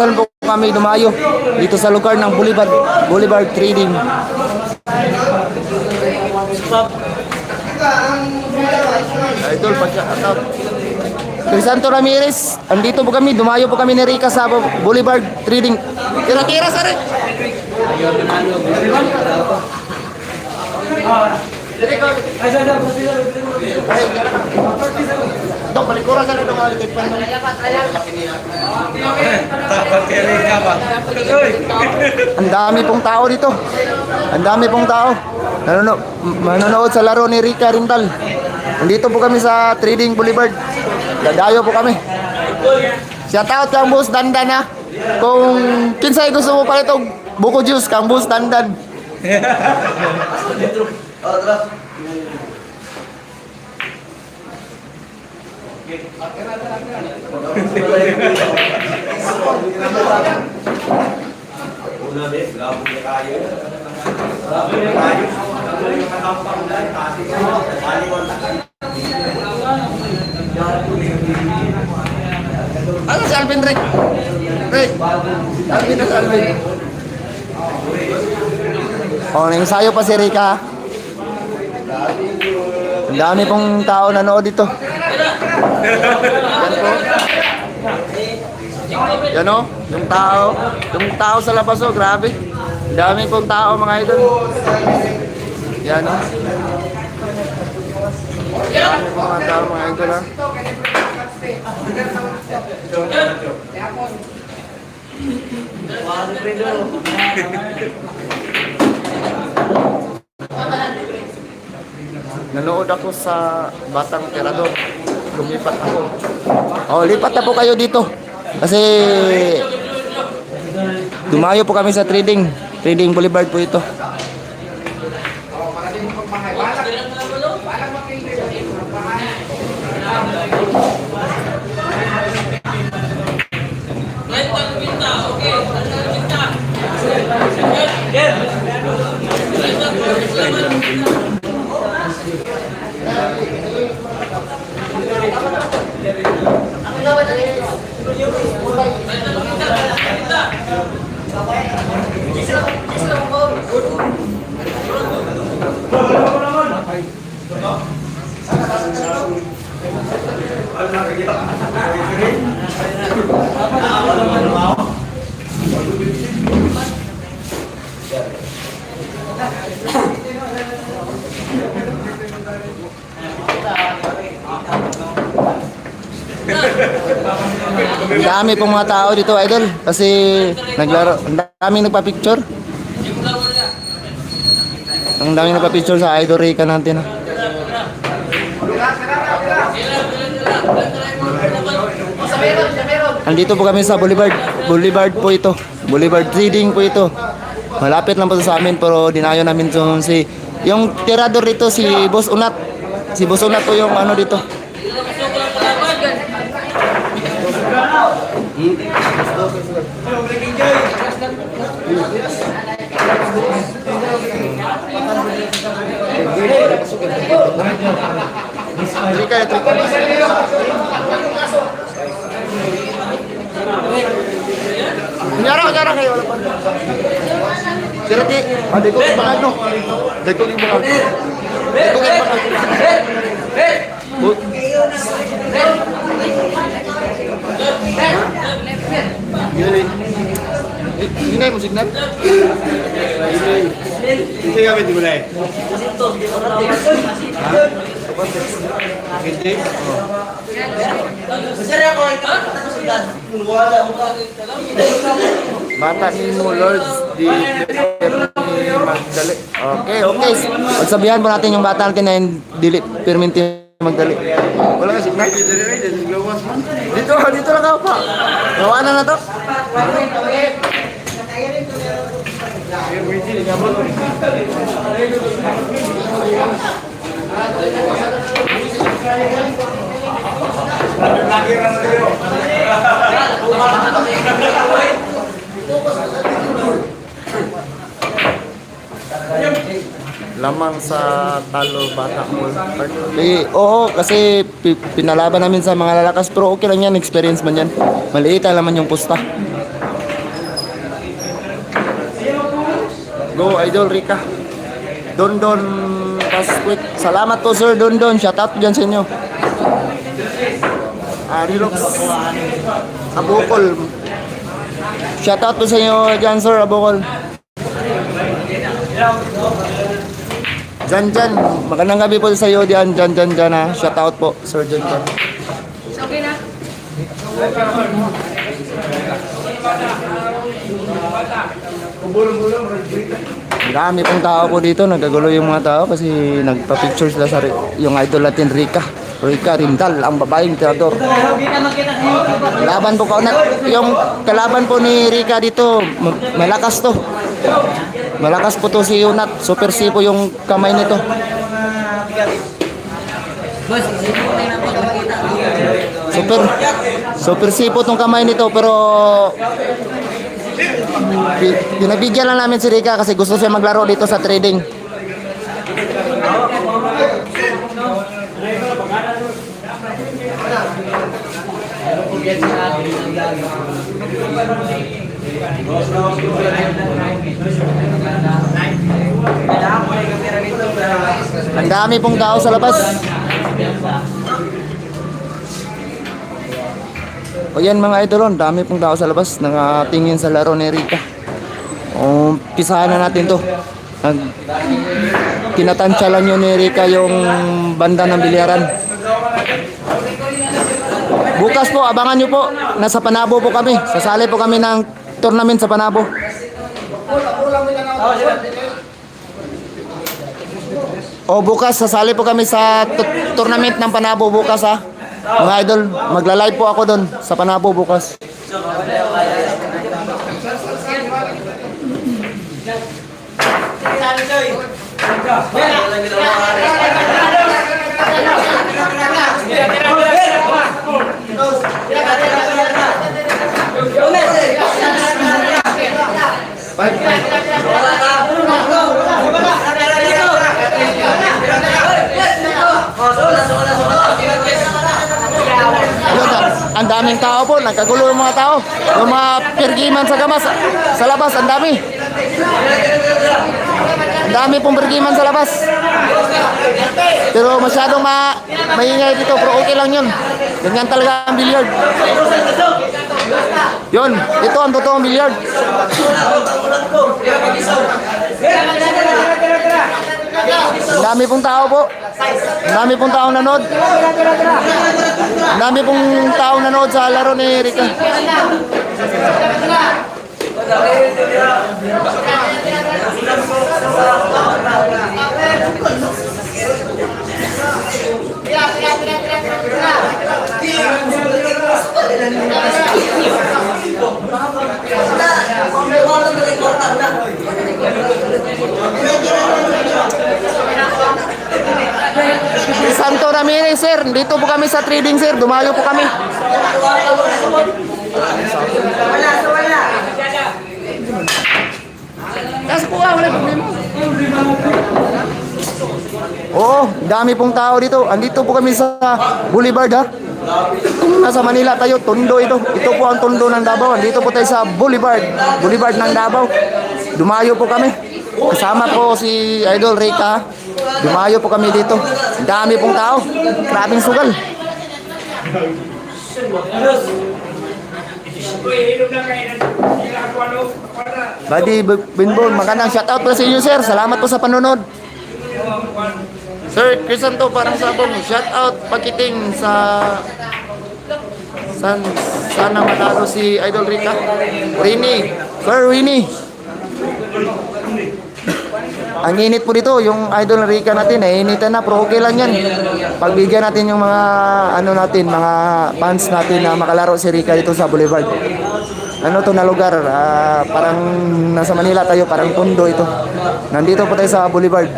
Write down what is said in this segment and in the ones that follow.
saan po kami dumayo. Dito sa lugar ng Boulevard Trading. Idol, pagka-account. Crisanto Ramirez, andito po kami, dumayo po kami ni Rica sa Boulevard Trading. Tira-tira sa rin. Dok, balikuran sa rin. Ang dami pong tao dito. Ang dami pong tao. Manonood sa laro ni Rica Rintal. Nandito po kami sa Trading Boulevard. Dadayo po kami. Shout out kang Boss Dandan ha. Kung kinsay gusto mo pala itong buko juice kang Boss Dandan. Ano si Alvin, Rick? Rick, Alvin na si Alvin. Oh, nangsayo pa si Rica. Ang dami pong tao nanood dito. Yan o, yung tao sa labas o, grabe. Ang dami pong tao mga idol. Yan o. Ang dami pong mga tao mga idol ha. Nanood ako sa Batang Tirador. Lumipat ako. Oh, lipat na po kayo dito. Kasi dumayo po kami sa Trading Boulevard po ito. Ang dami pong mga tao dito idol kasi naglaro, ang daming nagpa-picture. Ang daming nagpa-picture sa Idol Rica natin ha. Andito po kami sa Boulevard po ito. Boulevard Trading po ito. Malapit lang po sa amin pero dinayo namin yung tirador dito si Boss Unat. Si Boss Unat po yung ano dito. Nyara kayo wala pa. Sirati, ade ko bangag no. Ade ko bangag. Ade ko bangag. Ini mo signal. Ini kami di mulai. Hindi. Mata ni mo Lord di magdali. Okay. Pagsabihan po natin yung bata natin na dili perminti magdali. Wala ka signal. Dito lang ako pa. Gawanan na to. Lamang sa Talo Bata Mall. Oo, kasi pinalaban namin sa mga lalakas pero okay lang yan, experience man yan. Maliit lang naman yung pusta. Go, Idol Rica. Don Pasquit. Salamat po, Sir Don. Shout out dyan sa inyo. Rilox. Abukol. Shout out po sa inyo dyan, Sir Abukol. Jan. Magandang gabi po sa iyo diyan. Jan ha. Shout out po, Sir Jan. Okay na. Marami pong tao po dito. Nagagulo yung mga tao kasi nagpa-picture sila sa yung idol natin, Rica Rindal, ang babaeng tirador. Laban po yung kalaban po ni Rica dito, malakas to. Malakas po to si Yunat. Super C po yung kamay nito. Super C po tong kamay nito, pero pinabigyan lang namin si Rica kasi gusto siya maglaro dito sa trading. Ang dami pong tao sa labas. O yan mga idol, ang dami pong tao sa labas nakatingin sa laro ni Rica. Pisahan na natin to. Tinatansya lang yun ni Rica yung banda ng bilyaran. Bukas po, abangan nyo po. Nasa Panabo po kami. Sasali po kami ng tournament sa Panabo. Bukas sasali po kami sa tournament ng Panabo bukas ha. Mga idol, magla-live po ako doon sa Panabo bukas. Ang daming tao po, nagkagulo yung mga tao. Yung mga pergiman sa gamas, sa labas, ang dami. Ang dami pong pergiman sa labas. Pero masyadong maingay dito, pero okay lang yun. Ganyan talaga ang billiard. Yun, ito ang totoong billiard. Ang dami pong tao po. Ang dami pong taong nanood. Ang dami pong taong nanood sa laro ni Rica. Santo Ramirez, sir. Dito po kami sa trading, sir. Dumayo po kami. Kasi po wala problema. Oo, dami pong tao dito. Andito po kami sa Boulevard ha. Kung nasa Manila tayo, Tondo ito. Ito po ang Tondo ng Davao. Andito po tayo sa Boulevard ng Davao. Dumayo po kami. Kasama po si Idol Rica. Dumayo po kami dito. Dami pong tao. Grabing sugal. Buddy Binbon, magandang shoutout po sa inyo, sir. Salamat po sa panonood. Sir Crisanto, parang sabong shoutout pakiting sa sana matalo si Idol Rica. Sir Winnie. Ang init po dito, yung Idol Rica natin, initan na, pero okay lang yan. Pagbigyan natin yung mga, mga fans natin na makalaro si Rica dito sa Boulevard. Ano to na lugar, parang nasa Manila tayo, parang Tondo ito. Nandito po tayo sa Boulevard.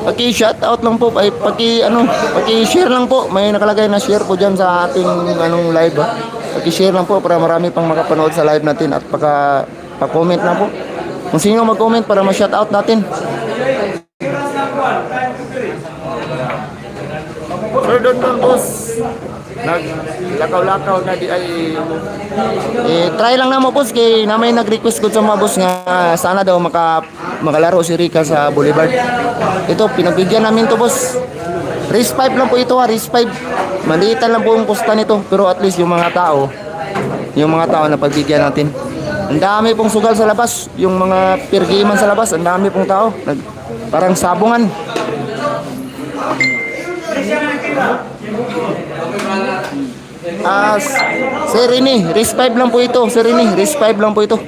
Paki-shout out lang po, paki-share lang po. May nakalagay na share po diyan sa ating live ha. Paki-share lang po para marami pang makapanood sa live natin at pa-comment na po. Kung sino mag-comment para ma-shoutout natin. Sir, doon boss. Naglakaw-lakaw na di ay try lang na mo boss kay na may nag-request ko sa mga boss nga sana daw makalaro si Rica sa Boulevard. Ito pinagbigyan namin to boss. Race 5 lang po ito race 5. Maliitan lang po yung pusta nito pero at least yung mga tao na pagbigyan natin. Ang dami pong sugal sa labas, yung mga pirgiman sa labas, ang dami pong tao. Parang sabungan. Sir Rini, race 5 lang po ito. Sir Rini, race 5 lang po ito.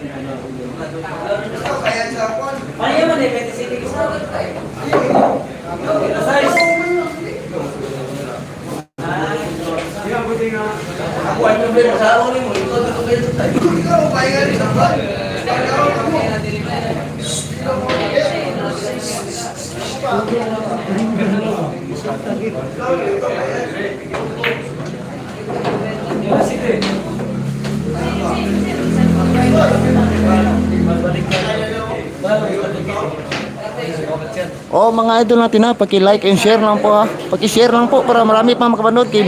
Oh mga idol natin paki-like and share lang po Paki-share lang po para marami pa makapanood kay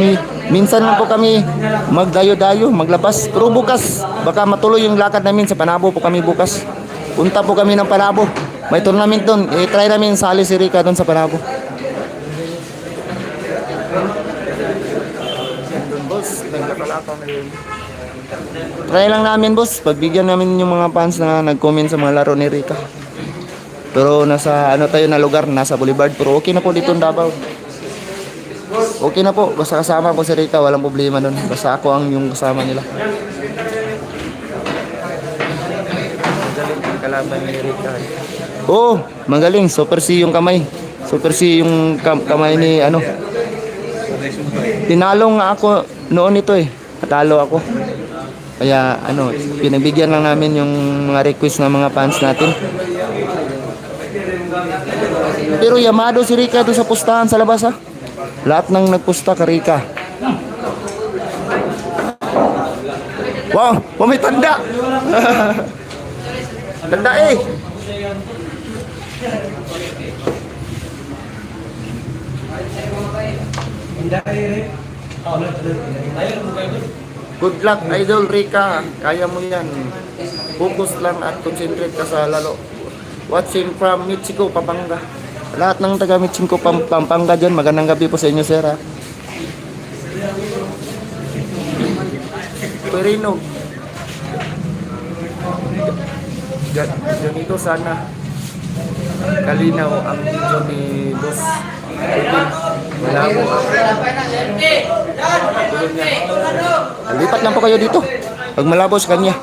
minsan lang po kami magdayo-dayo, maglabas. Pero bukas baka matuloy yung lakad namin sa Panabo po kami bukas. Punta po kami ng Panabo. May tournament doon. Try namin sali si Rica doon sa Panabo. Try lang namin boss, pagbigyan namin yung mga fans na nag-comment sa mga laro ni Rica. Pero nasa tayo na lugar, nasa Boulevard. Pero okay na po dito ng Davao. Okay na po, basta kasama ko si Rica, walang problema nun. Basta ako ang yung kasama nila. Magaling ang kalaban ni Rica. Oh, magaling, super C yung kamay. Super C yung kamay ni Tinalo nga ako noon ito Natalo ako. Kaya pinagbigyan lang namin yung mga request ng mga fans natin. Pero yamado si Rica doon sa pustahan sa labas Lahat ng nagpusta ka Rica. Wow, may tanda. Tanda Good luck Idol Rica. Kaya mo yan. Focus lang at concentrate ka sa lalo. Watching from Mexico, Pampanga. Lahat ng taga Mexico, Pampanga dyan. Magandang gabi po sa inyo, sir. Perino. Ganito sana kalinaw ang video ni Boss. Malabo. Lipat lang po kayo dito. Pag malabo sa kanya.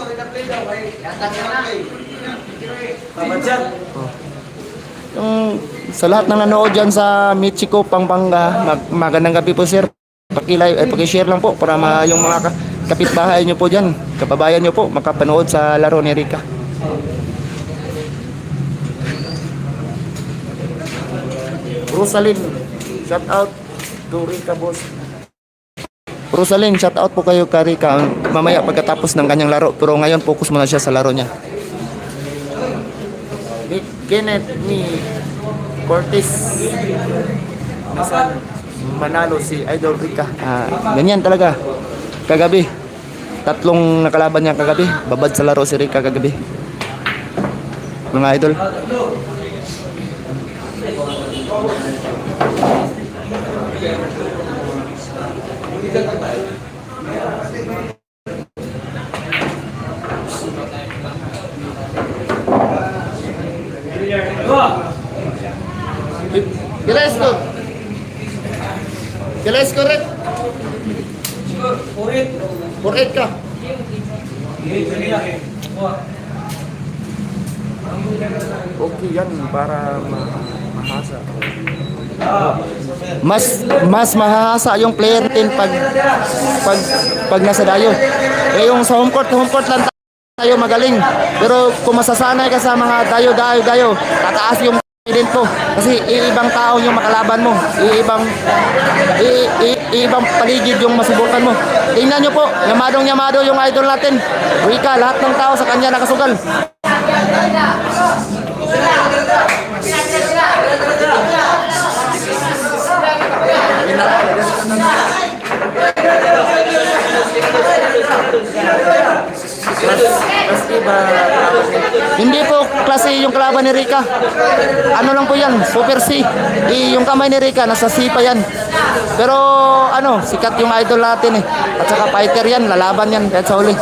Yung sa lahat ng nanood dyan sa Mexico, Pampanga, magandang gabi po sir. Paki-share lang po para yung mga kapitbahay nyo po dyan, kababayan nyo po, makapanood sa laro ni Rica. Rosalyn, shout out to Rica boss. Rosalyn, shout out po kayo kay Rica mamaya pagkatapos ng kanyang laro. Pero ngayon focus muna siya sa laro niya. Kenneth ni Cortez manalo si Idol Rica. Ganyan talaga. Kagabi, 3 nakalaban niya kagabi. Babad sa laro si Rica kagabi. Mga idol. Kiles correct. Correct ka. Okay yan para mahasa. Mas mahasa yung player din pag nasa dayo. Yung sa home court lang tayo magaling. Pero kung masasanay ka sa mga dayo, tataas yung din po. Kasi iibang tao yung makalaban mo. Iibang paligid yung masubukan mo. Tingnan nyo po, yamado yung idol natin. Rica, lahat ng tao sa kanya nakasugal. Mas iba kalaban niya. Hindi po klase yung kalaban ni Rika. Ano lang po yan, Super C. Yung kamay ni Rika, nasa C pa yan. Pero ano, sikat yung idol natin eh. At saka fighter yan, lalaban yan kahit sa uli.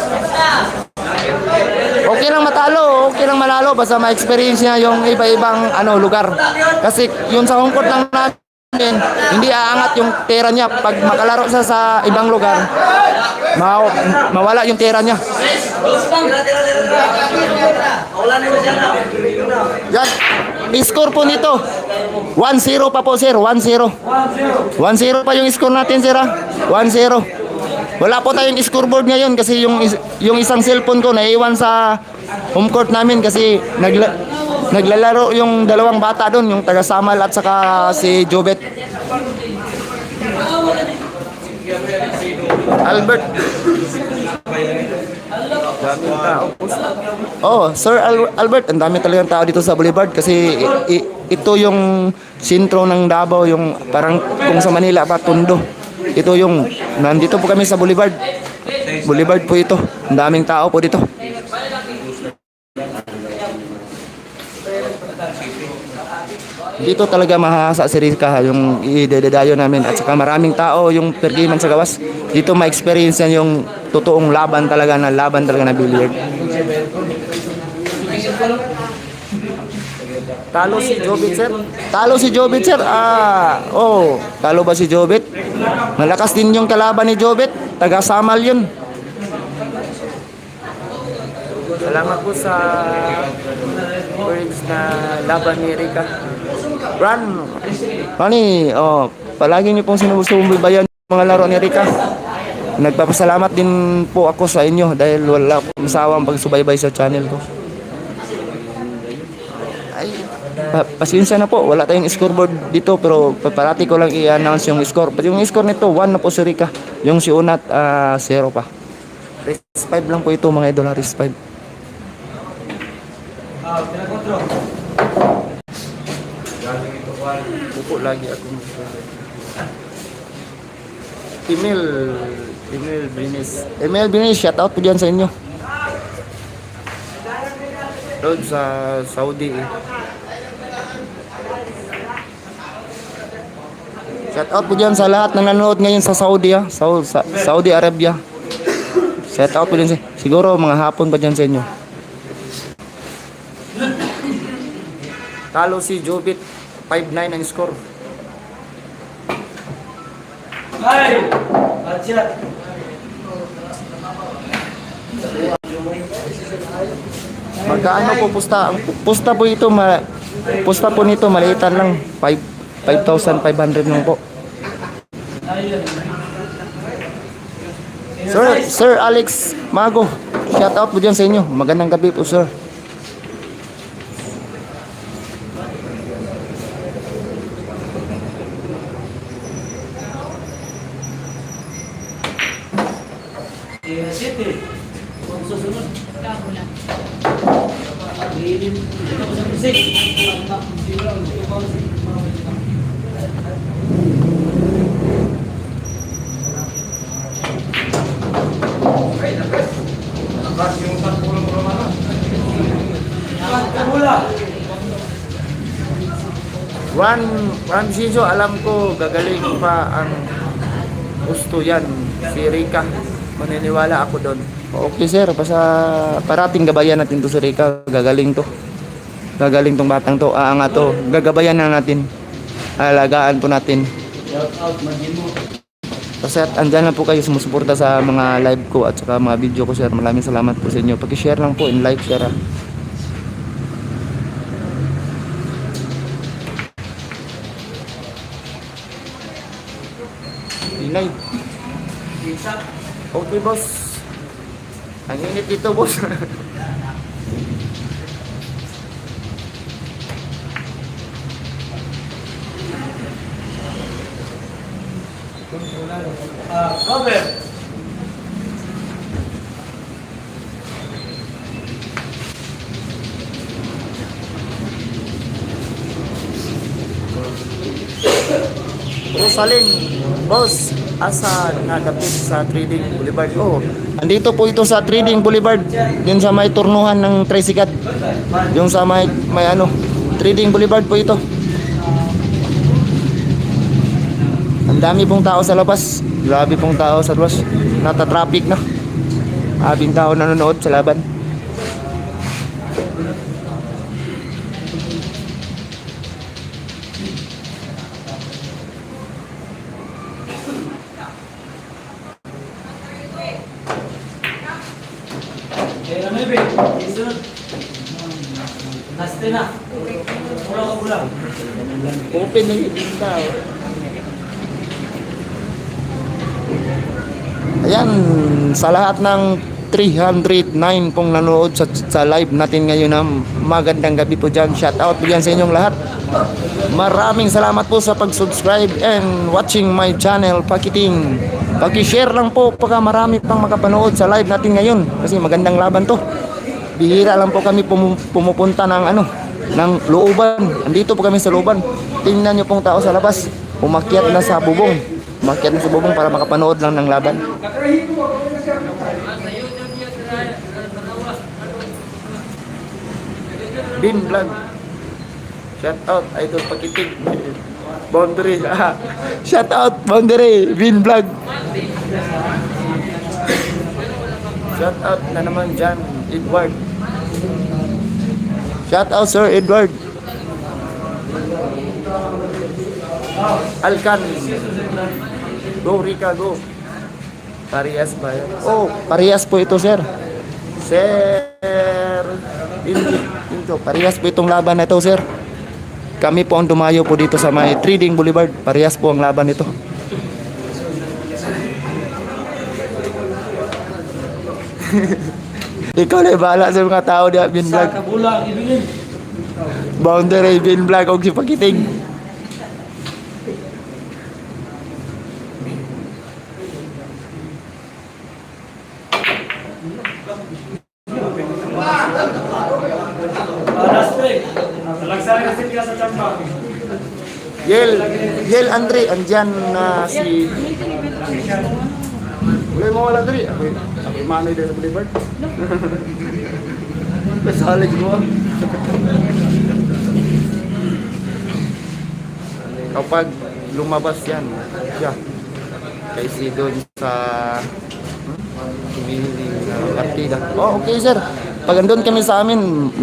Okay lang matalo, okay lang manalo, basta ma-experience niya yung iba-ibang lugar. Kasi yun sa hungkot lang natin, hindi aangat yung tera niya. Pag makalaro siya sa ibang lugar, mawala yung tera niya. Yan, score po nito 1-0 pa po sir, 1-0. 1-0 pa yung score natin sir, 1-0. Wala po tayong scoreboard ngayon kasi yung isang cellphone ko naiwan sa home court namin kasi naglalaro yung dalawang bata doon, yung taga Samal at saka si Jobet. Albert. Daming tao. Oh, Sir Albert, ang dami talagang tao dito sa Boulevard kasi ito yung sentro ng Davao, yung parang kung sa Manila pa Tondo. Ito yung nandito po kami sa Boulevard. Boulevard po ito. Ang daming tao po dito. Dito talaga mahasa si Rika yung idedadayo namin at saka maraming tao yung pergiman sa gawas. Dito ma-experience yan yung totoong laban talaga na billiard. Talo si Jobit sir. Talo si Jobit sir. Talo ba si Jobit? Malakas din yung kalaban ni Jobit. Taga Samal yun. Salamat po sa words na laban ni Rika. Rani, palagi niyo pong sinusubaybayan yung mga laro ni Rika. Nagpapasalamat din po ako sa inyo dahil wala akong masawang pagsubaybay sa channel ko. Pasensya na po, wala tayong scoreboard dito pero parati ko lang i-announce yung score. Yung score nito, 1 na po si Rika. Yung si Unat, 0 pa. Race 5 lang po ito mga idol, race 5. Upo lagi ako. Emil Binis, shout out po dyan sa inyo. Doon sa Saudi Shout out po dyan sa lahat ng nanonood ngayon sa Saudi Saudi Arabia. Shout out po dyan siguro mga hapon pa dyan sa inyo. Talo si Jobit, 5-9 ang score. Magkaano po pusta? Ang pusta po ito, pusta po nito maliitan lang, 5,500 lang po. Sir Alex Mago, shout out po dyan sa inyo. Magandang gabi po sir. Juan Ciso, alam ko gagaling pa ang gusto yan si Rika. Maniniwala ako doon. Okay sir, basta parating gabayan natin to si Rika. Gagaling tong batang to, aangat to. Gagabayan na natin. Alagaan po natin. Kasi andyan lang po kayo sumusuporta sa mga live ko at saka mga video ko sir. Maraming salamat po sa inyo. Paki-share lang po, in like, share. Inay. Okay boss. Ang init dito boss. Robert. Rosalyn, boss. asa nadapit sa Trading Boulevard. Oh, andito po ito sa Trading Boulevard, yun sa may turnuhan ng tricycle. Yung sa may ano, Trading Boulevard po ito. Ang dami pong tao sa labas. Grabe pong tao sa labas. Nata-traffic na. Abing tao nanonood sa laban. Open na yung tao. Ayan, sa lahat ng 309 pong nanood sa live natin ngayon na magandang gabi po dyan. Shout out po dyan sa inyong lahat. Maraming salamat po sa pag-subscribe and watching my channel, Pakiting. Paki-share lang po pagka marami pang makapanood sa live natin ngayon kasi magandang laban to. Bihira lang po kami pumupunta ng looban. Andito po kami sa looban. Tingnan niyo pong tao sa labas. Umakyat na sa bubong. Umakyat na sa bubong para makapanood lang ng laban. Bin Vlog. Shout out Idol Pakitig. Boundary. Shout out Boundary, Vin Vlog. Shout out na naman John Edward. Shout out Sir Edward. Alcan. Go Rica, go. Parias ba yan? Oh, parehas po ito, sir. Sir Ito, parehas po itong laban na ito, sir. Kami po ang dumayo po dito sa may Trading Boulevard. Parehas po ang laban nito. Ikaw na bahala sa mga tao diya, Bin Vlog. Boundary, Bin Vlog, og si Pakiting. Yel Andre, andyan na si... Wala mo wala Andre. Ako manoy din sa Boulevard. Pasalig mo. Kapag lumabas yan, siya. Kasi doon sa partida. Oh, okay sir. Pag andun kami sa amin,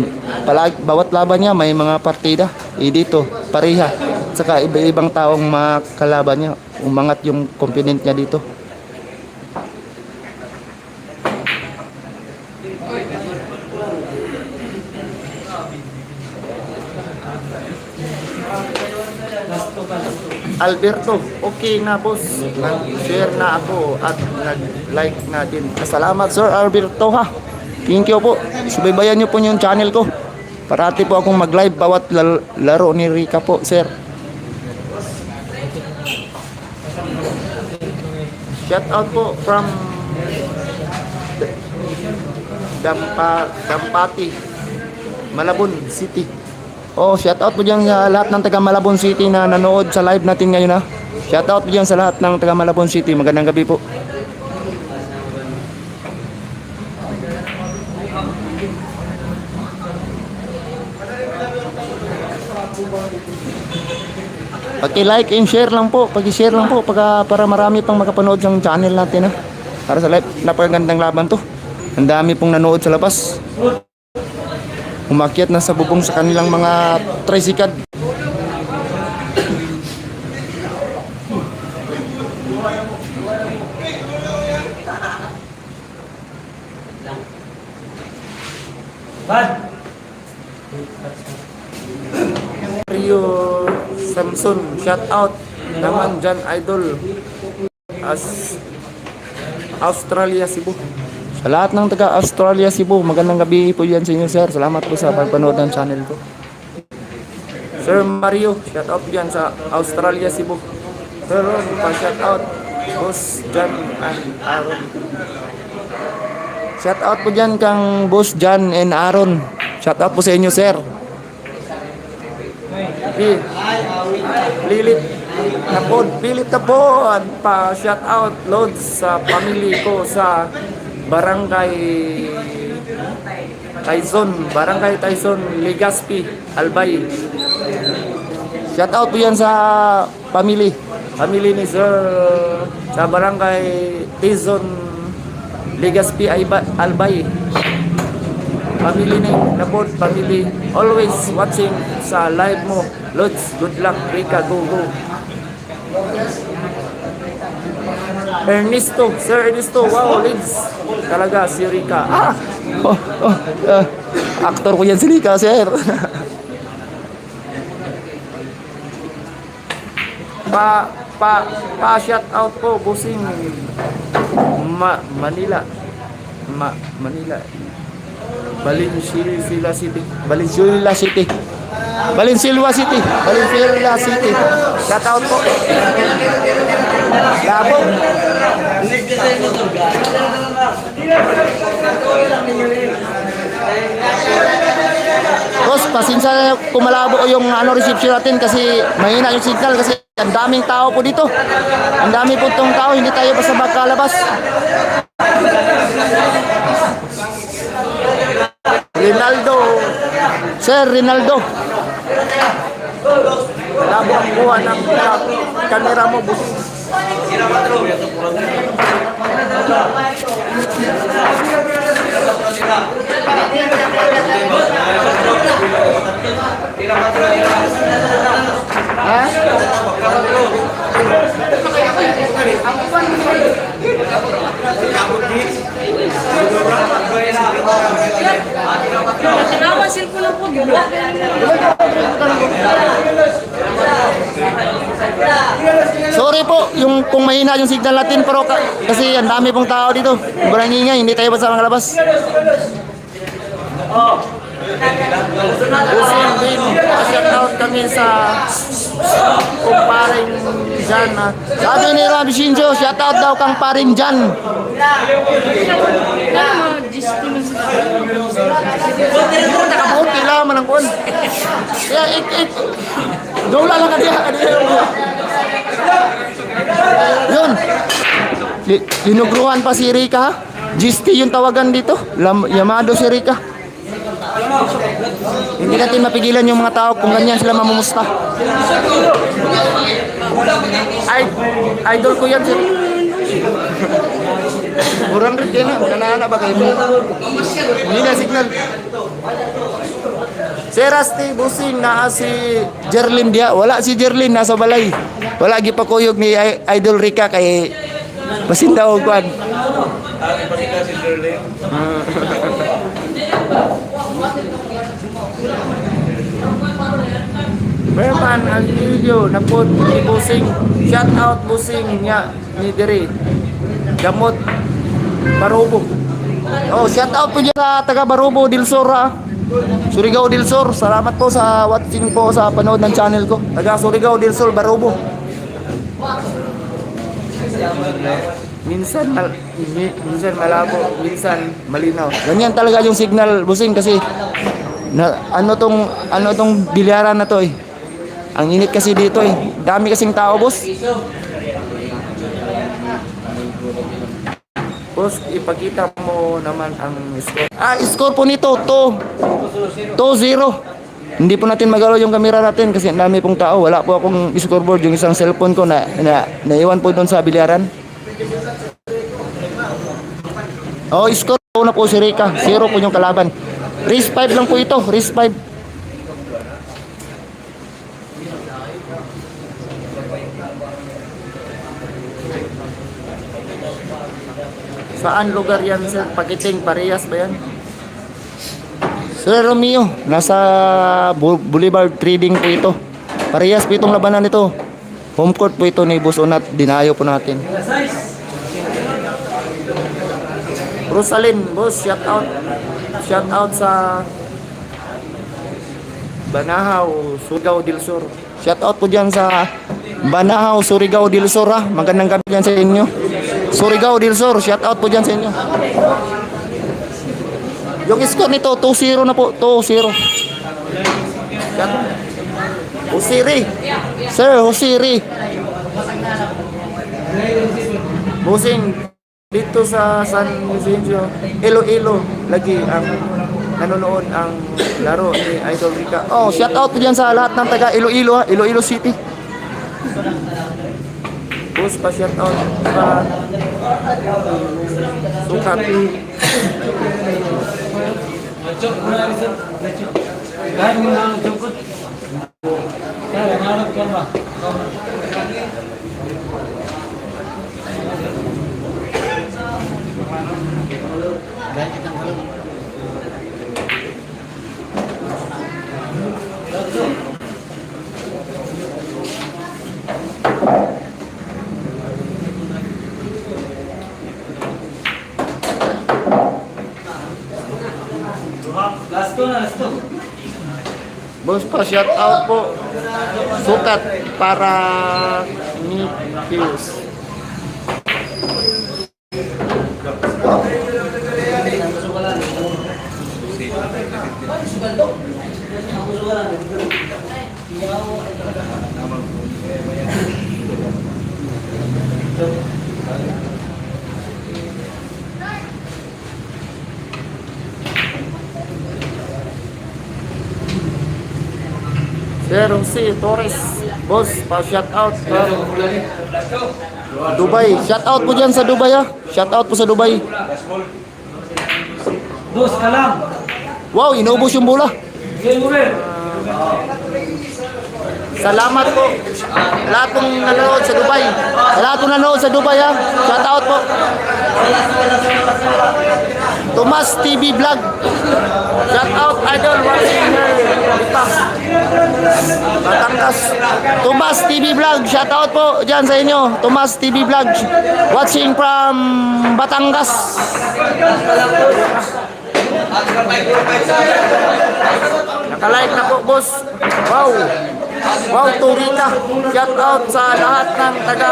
bawat laban niya may mga partida. Dito, pareha. Saka iba-ibang taong makalaban niya. Umangat yung component niya dito. Alberto, okay na boss. Nag-share na ako at nag-like na din. Salamat Sir Alberto ha. Thank you po. Subaybayan niyo po yung channel ko. Parati po akong mag-live bawat laro ni Rica po, sir. Shout out po from Dampati, Malabon City. Oh, shout out po diyan sa lahat ng taga Malabon City na nanood sa live natin ngayon ha. Shout out po diyan sa lahat ng taga Malabon City. Magandang gabi po. Paki-like and share lang po, paki-share lang po para marami pang makapanood sa channel natin ha. Para sa live, napakagandang laban to. Ang dami pong nanood sa labas. Umakyat na sa bubong sa kanilang mga tricycle. Rio Samson, shout out naman John Idol as Australia, Cebu. Sa lahat ng taga Australia, Cebu, magandang gabi po yan sa inyo sir. Salamat po sa pagpanood ng channel ko. Sir Mario, shout out yan sa Australia, Cebu. Sir Ron, shout out Boss John and Aaron. Shout out po dyan kang Boss John and Aaron. Shout out po sa inyo sir. Lilith Napod, pilit na po at pa shout out loads sa family ko sa Barangay Tyson, Legazpi, Albay. Shout out po yan sa family. Family ni Sir sa Barangay Tyson, Legazpi, Albay. Family ni Napod, family. Always watching sa live mo. Lods, good luck, Rika, go, go. Sir Ernesto, wow, Lids. Talaga, si Rika. Oh, oh, aktor ko yan si Rika, sir. Pa shout out po, Busing Manila. Manila. Valenzuela City. Shout out po. Labog. Boss, pasensya na kung malabo yung reception natin kasi mahina yung signal kasi ang daming tao po dito. Ang dami po itong tao, hindi tayo basta magkalabas. Rinaldo. Sir Rinaldo. Labo ang buha ng kamera mo, Busing. Tinawa, cellphone lang po. Sorry po, yung kung mahina yung signal natin pero kasi ang dami pong tao dito. Sobrang ingay, hindi tayo basta makalabas. Busing din. Shout out kami sa kumparing Jan. Sabi ni Rabi Shinjo, shout out daw kang paring Jan. Ano mga distinct sila? Nakabuot nila man ang kuwan. Kaya Dawla lang kaniya. Yun. Linugruhan pa si Rika. GST yung tawagan dito. Yamado si Rika. Hindi natin mapigilan yung mga tao kung ganyan sila mamumusta. Idol ko yan, sir. Kurang rin kayo na. Kanana ba kayo? Hindi na signal. Sir Asti, Busing, naa si Jerlin dia. Wala si Jerlin. Nasa balay. Wala gipakuyog ni Idol Rika kay pasindaw kuan. Berman Alilio, napod ni Busing. Shout out Busing niya ni Diri. Gamot Barubo. Oh, shout out po dyan sa taga Barubo del Sur ha. Surigao del Sur. Salamat po sa watching po sa panood ng channel ko. Taga Surigao del Sur, Barubo. Minsan malabo, minsan malinaw. Ganyan talaga yung signal, Busing, kasi ano tong bilyaran na to eh. Ang init kasi dito eh. Dami kasing tao, boss. Boss, ipakita mo naman ang score. Score po nito 2-0. Hindi po natin magalaw yung camera natin kasi ang dami pong tao. Wala po akong scoreboard, yung isang cellphone ko na naiwan po doon sa bilyaran. Oh, score po na po si Rika. 0 po yung kalaban. Race 5 lang po ito. Race 5. Saan lugar yan, sir? Pakiting, Parehas ba yan? Sir Romeo, nasa Boulevard Trading po ito. Parehas po itong labanan nito. Home court po ito ni Boss Unat. Dinayo po natin. Rosalyn, boss, shout out. Shout out sa Banahaw, Surigao del Sur. Shout out po dyan sa Banahaw, Surigao del Sur ha. Magandang gabi dyan sa inyo. Surigao del Sur, shout out po dyan sa inyo. Yung score nito, 2-0 na po. 2-0. Usiri. Sir, Hosiri. Busing, dito sa San Jacinto, Iloilo, lagi ang nanonood ang laro ni Idol Rica. Oh, shout out po dyan sa lahat ng taga Iloilo, ha? Iloilo City. Boss, pa-shout out pa sukat. Boss, pa-shout out po sukat para ni Pius. Sir Jose Torres, boss, pa-shout out Dubai. Shout out po dyan sa Dubai, ha? Shout out po sa Dubai. Dos ka lang. Wow, inubos yung bola. Game over. Salamat po lahat ng nanonood sa Dubai. Sa lahat po nanood sa Dubai, ha? Shout out po. Tomas TV Vlog. Shout out Idol watching Batangas. Tomas TV Vlog. Shout out po dyan sa inyo. Tomas TV Vlog. Watching from Batangas. Nakalike na po, boss. Wow. Wow, Turita. Shout out sa lahat ng taga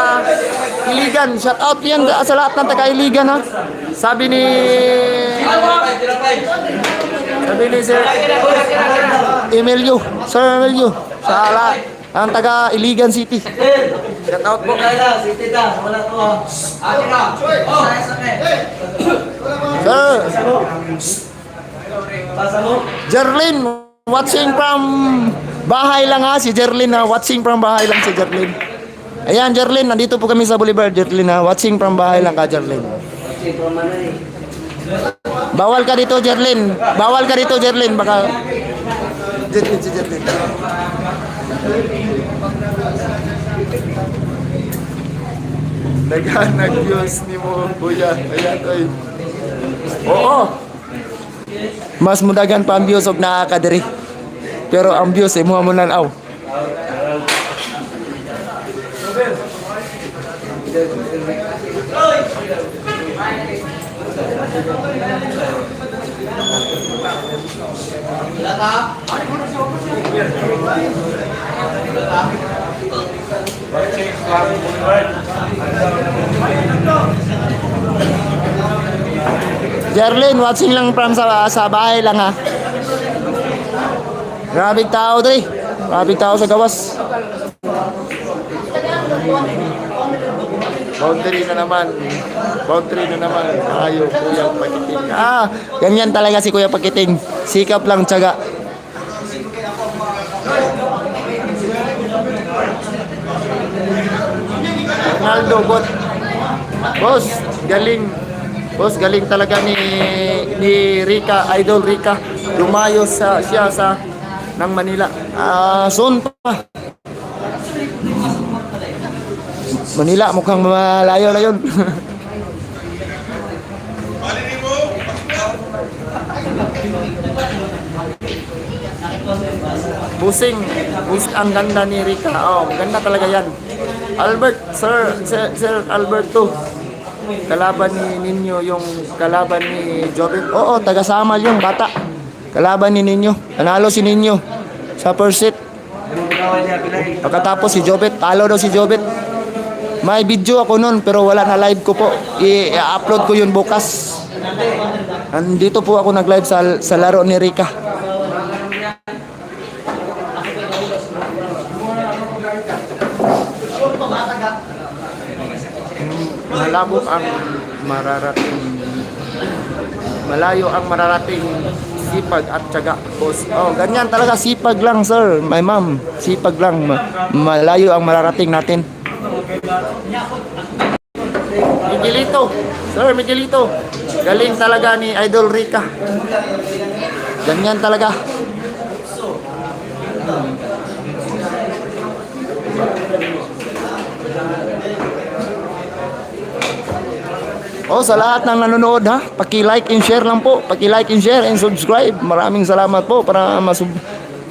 Iligan. Shout out yan sa lahat ng taga Iligan, ha? sabi ni Sir Emilio. Sir Emilio. Sa lahat ang taga Iligan City. shout out po. Sir Jerlin, watching from bahay lang, ha? Si Jerlin, ha? Watching from bahay lang si Jerlin. Ayan, Jerlin, nandito po kami sa Boulevard, Jerlin, ha? Watching from bahay lang ka, Jerlin. Bawal ka dito, Jerlin. Bawal ka dito, Jerlin. Baka... Jerlin, si Jerlin. Nag-views ni mo, kuya. Ayan, ay. Oo. Mas mudagan pa ang views og nakakadiri. Pero ang views ay mga munanaw. Jerlin, watching lang from sa bahay lang, ha. Grabing tao, Dre. Grabing tao sa gawas. Boundary na naman. Boundary na naman. Ayaw, Kuya Pakiting. Ah, ganyan talaga si Kuya Pakiting. Sikap lang, tiyaga. Ronaldo, bot. Boss, galing. Boss, galing talaga ni Rica, Idol Rica. Lumayo siya sa ng Manila. Soon pa. Manila, mukhang malayo na yun. Busing, ang ganda ni Rica. Oh, ganda talaga yan. Albert, Sir Alberto. Kalaban ni Ninyo yung kalaban ni Jobet. Oo, taga-Samal yung bata. Kalaban ni Ninyo. Nanalo si Ninyo sa first set. Pagkatapos si Jobet, talo daw si Jobet. May video ako nun pero wala na live ko po. I-upload ko yun bukas. Andito po ako nag-live sa laro ni Rica. malabo ang mararating, malayo ang mararating, sipag at tiyaga, boss. Oh, ganyan talaga, sipag lang sir, my ma'am. Sipag lang, malayo ang mararating natin. Miguelito, Sir Miguelito, galing talaga ni Idol Rica. Ganyan talaga. Oh, sa lahat ng nanonood ha, paki-like and share lang po. Paki-like and share and subscribe. Maraming salamat po para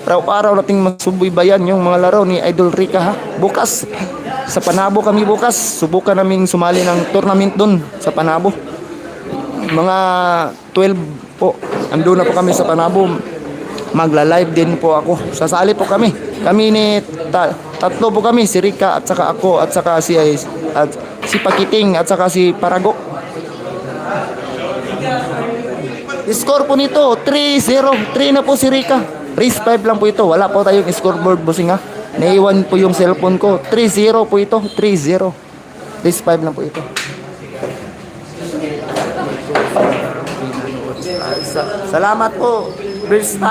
araw-araw nating masubaybayan yung mga laro ni Idol Rica ha. Bukas sa Panabo kami bukas. Subukan naming sumali ng tournament doon sa Panabo. Mga 12 po. Andun na po kami sa Panabo. Magla-live din po ako. Sasali po kami. Kami ni tatlo po kami, si Rica at saka ako at saka si Pakiting at saka si Parago. Score po nito 3-0. 3 na po si Rica. Race 5 lang po ito. Wala po tayong scoreboard, bossing ha. Naiwan po yung cellphone ko. 3-0 po ito. 3-0. Race 5 lang po ito. Salamat po, Brista.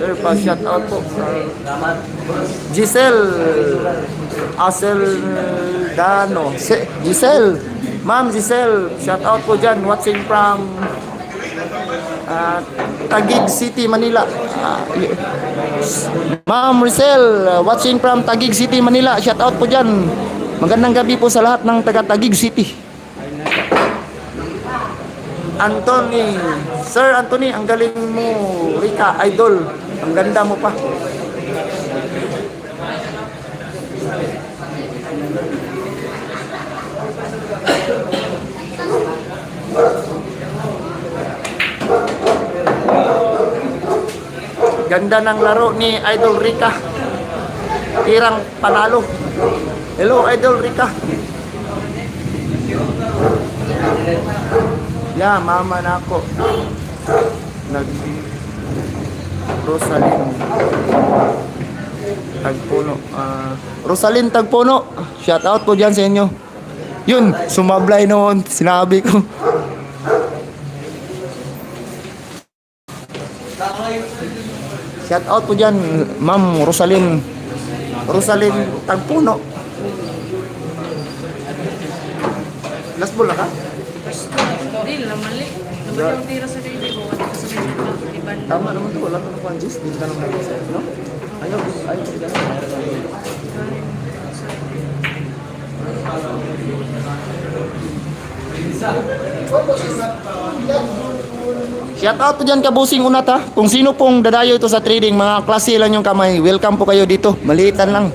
Sir, pa-shout out po. Giselle Aceldano. Giselle. Ma'am Giselle, shout out po dyan. Watching from Taguig City, Manila. Ma'am Rizal, watching from Taguig City, Manila. Shout out po dyan. Magandang gabi po sa lahat ng taga Taguig City. Anthony, Sir Anthony, ang galing mo, Rica, idol. Ang ganda mo pa. Ganda ng laro ni Idol Rica. Tirang panalo. Hello, Idol Rica. Yeah, mama na ako. Rosalyn Tagpuno. Rosalyn Tagpuno. Shout out po dyan sa inyo. Yun, sumablay noon. Sinabi ko. Shout out po dyan, Ma'am Rosalyn Tagpuno. Last ball na ka? Hindi lang, mali. Naman yung tira sa baby ko. At sa baby ko, iban. Tama naman to, wala ka na kwanjis. Hindi ka naman no? Ayaw, shout out po dyan kabusing unat ha. Kung sino pong dadayo ito sa trading, mga klase lang yung kamay. Welcome po kayo dito. Maliitan lang.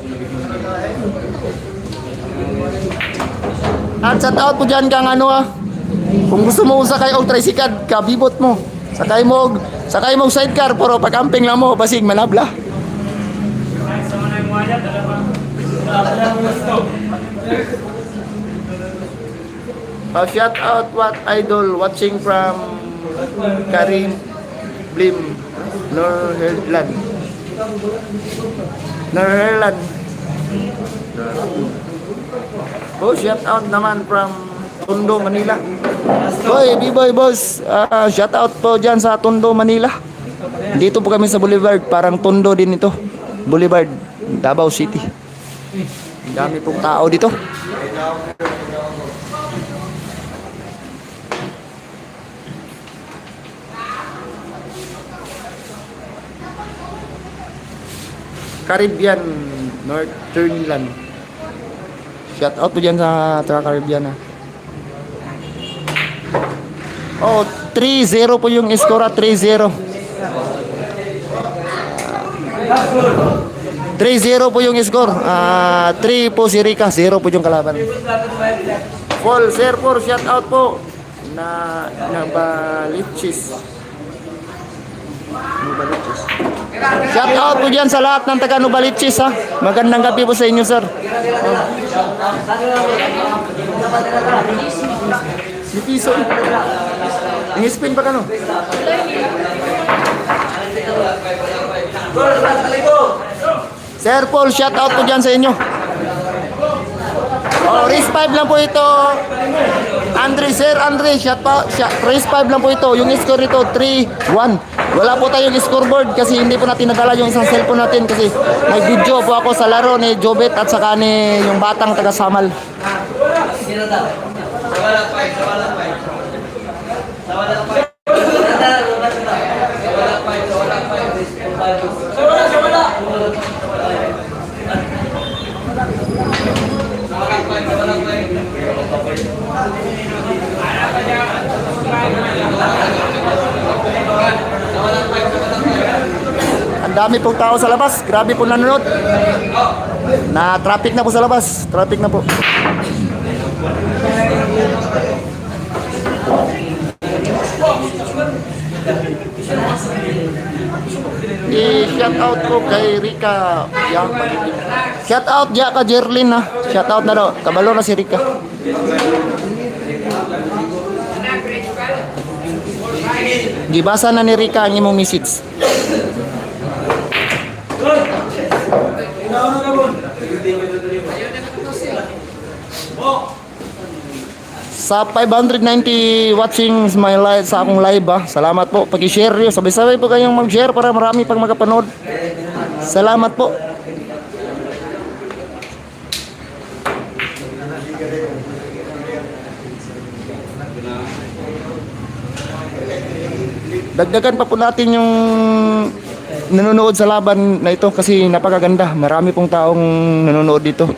At shout out po dyan kang ano ha. Kung gusto mo sakay og tricycle, kabibot mo. Sakay mo sidecar, pero pag-camping lang mo, basig manabla. Shout out what idol watching from Karim Blim Norherland. Oh, shout out naman from Tondo, Manila. Boy, B-boy boss, shout out po dyan sa Tondo, Manila. Dito po kami sa Boulevard, parang Tondo din ito. Boulevard, Davao City. Dami pong tao dito. Caribbean, Northernland. Shout out po dyan sa Caribbean ha. Oh, 3-0 po yung score, 3-0. 3-0 po yung score. 3 po si Rica, 0 po yung kalaban. Paul Serpor, shout out po na Balichis. Shout out po dyan sa lahat ng taga Nubalichis ha. Magandang gabi po sa inyo, sir. Si Piso. Ang spin pa ka no? Sir Paul, shout out po dyan sa inyo. Oh, race 5 lang po ito. Sir Andre, race 5 lang po ito. Yung score nito, 3-1. Wala po tayong scoreboard kasi hindi po natin nadala yung isang cellphone natin kasi nag-video po ako sa laro ni Jobet at saka ni yung batang taga Samal. Ang dami pong tao sa labas. Grabe po nanonood. Na traffic na po sa labas. Traffic na po. I-shout out ko kay Rika. Shout out ya ka Jerlin na. Shout out na daw. Kabalo na si Rika. Gibasa na ni Rika ang imong message. Sa 590 watching my live sa akong live salamat po. Pag-share nyo, sabay-sabay po kayong mag-share para marami pang makapanood. Salamat po. Dagdagan pa po natin yung nanonood sa laban na ito kasi napakaganda. Marami pong taong nanonood dito.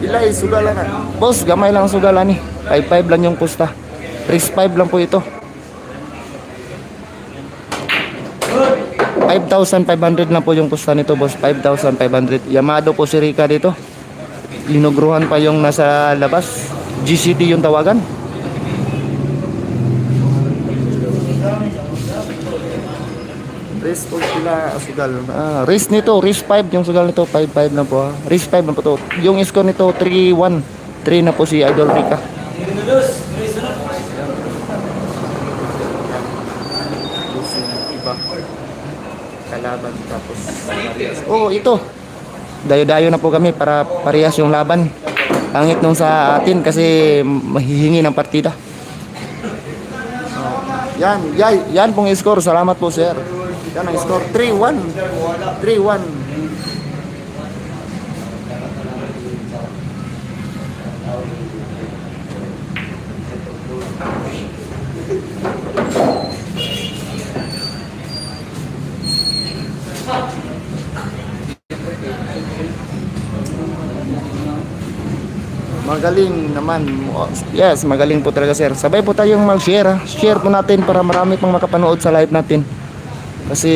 Ilay, sugalan na. Boss, gamay lang ang sugalan eh. 5-5 lang yung pusta. 3-5 lang po ito. 5,500 lang po yung pusta nito, boss. 5,500. Yamado po si Rika dito. Linugruhan pa yung nasa labas. GCD yung tawagan. Race po sila sugal. Race nito, race 5 yung sugal nito, 5-5 na po. Race 5 na po to. Yung score nito 3-1. 3 na po si Idol Rika. Iba. Kalaban tapos. Oh, ito. Dayo-dayo na po kami para parehas yung laban. Pangit nung sa atin kasi mahihingi ng partida. Yan pong score. Salamat po, sir. Yan ang score. 3-1. 3-1. Magaling naman. Yes, magaling po talaga, sir. Sabay po tayong mag-share. Share po natin para marami pang makapanood sa live natin. Kasi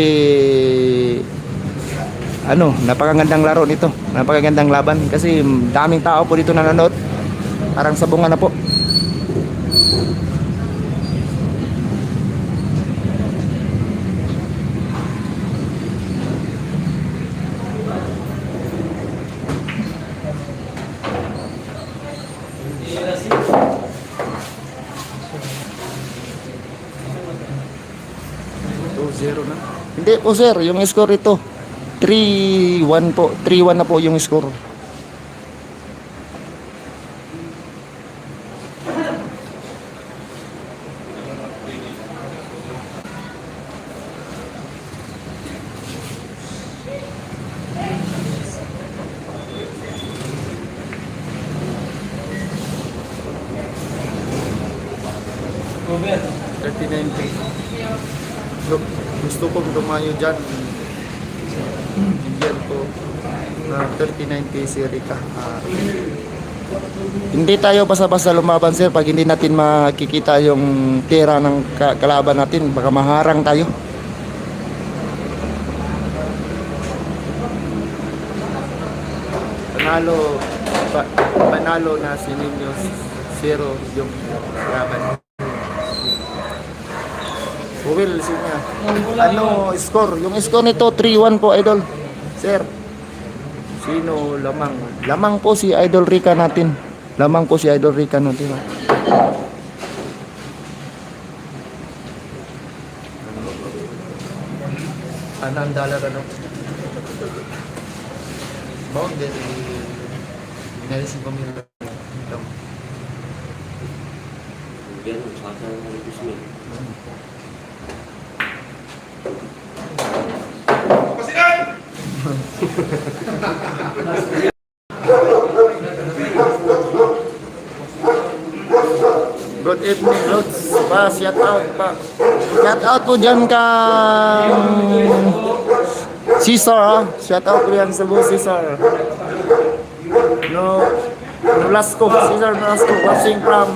napakagandang laro nito. Napakagandang laban kasi daming tao po dito nanonood. Parang sabungan na po. Na. Hindi po, sir, yung score ito 3-1 po. 3-1 na po yung score. Robert, 39. Look, gusto kong dumayo dyan. Bigyan ko na 39 si Rika. Hindi tayo basta-basta lumaban, sir. Pag hindi natin makikita yung tira ng kalaban natin, baka maharang tayo. Panalo na si Nino 0 yung laban. Will, siya. Ano score? Yung score nito 3-1 po, Idol. Sir. Sino lamang? Lamang po si Idol Rika natin. Lamang po si Idol Rika natin. Anong dollar ano? Bawag din. Inalisin ko muna. Ganun, sa akin ang gusto mo. Good evening, Lods. Pa, shout out pa. Shout out po dyan kang Caesar, ha? Shout out po yan sa buong Cesar. Nolasco, Cesar Nolasco, watching from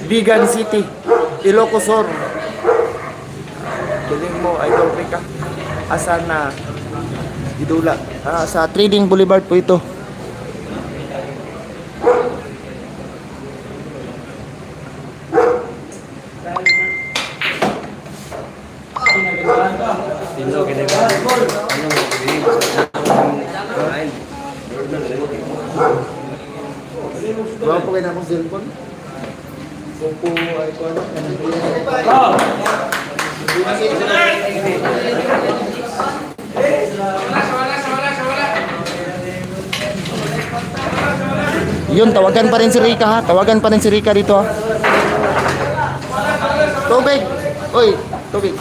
Bigan City, Ilocos Sur. Piling mo, Idol Rika. Asan na? Idula. Sa Trading Boulevard po ito. Tino, kinagawa. Ano mo, kain. Bawa po kayo na akong cellphone. Opo, ay ko ano. Yun, tawagan pa rin si Rika, ha? Tawagan pa rin si Rika dito, ha? Tubig! Uy, tubig.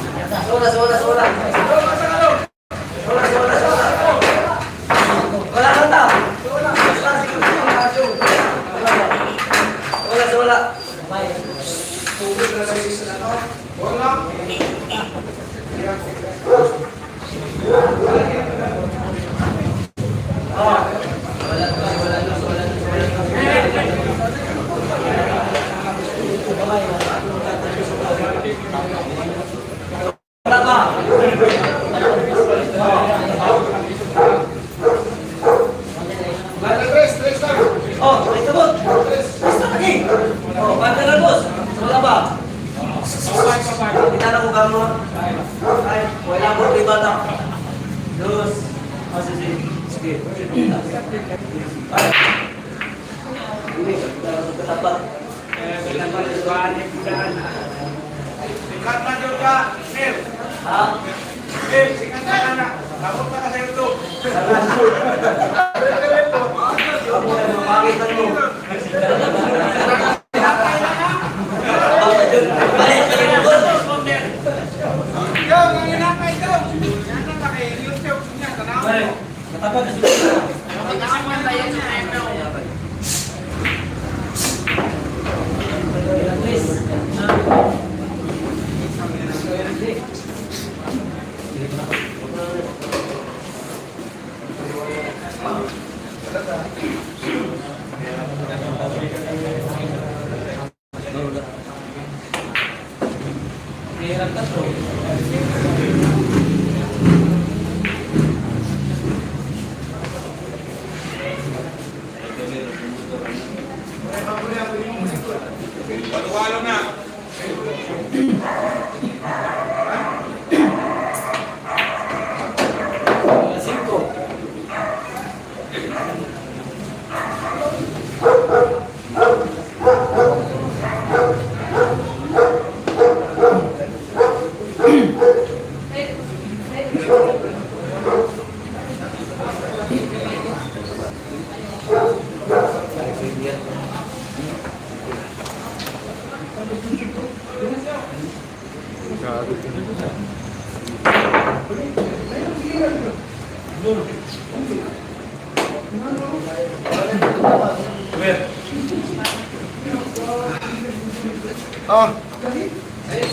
Ah.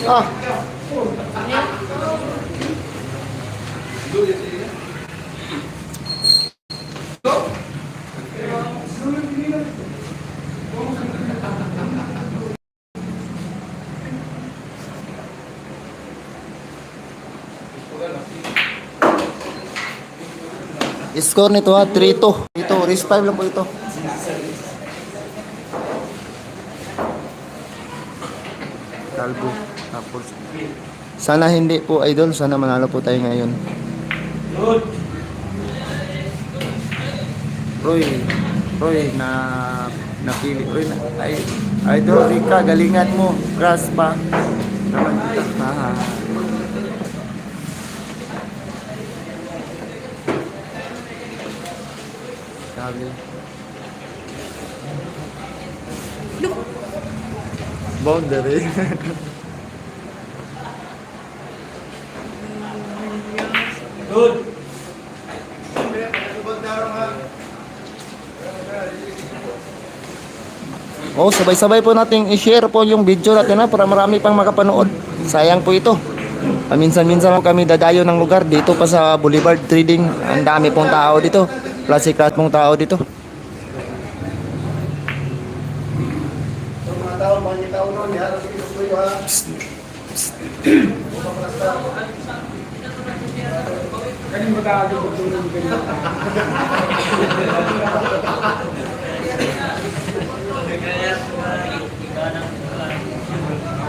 Ah. Score nito, ha, 3-2. Ito, race 5 lang po ito. Talbo. Tapos. Sana hindi po, idol. Sana manalo po tayo ngayon. Roy, napili. Roy, idol, Rika, galingan mo. Grass pa. Naman dito. Grabe. Boundary. Oh, sabay-sabay po nating i-share po yung video natin para marami pang makapanood. Sayang po ito. Paminsan-minsan lang kami dadayo ng lugar dito pa sa Boulevard Trading. Ang dami pong tao dito. Klase-klase pong tao dito.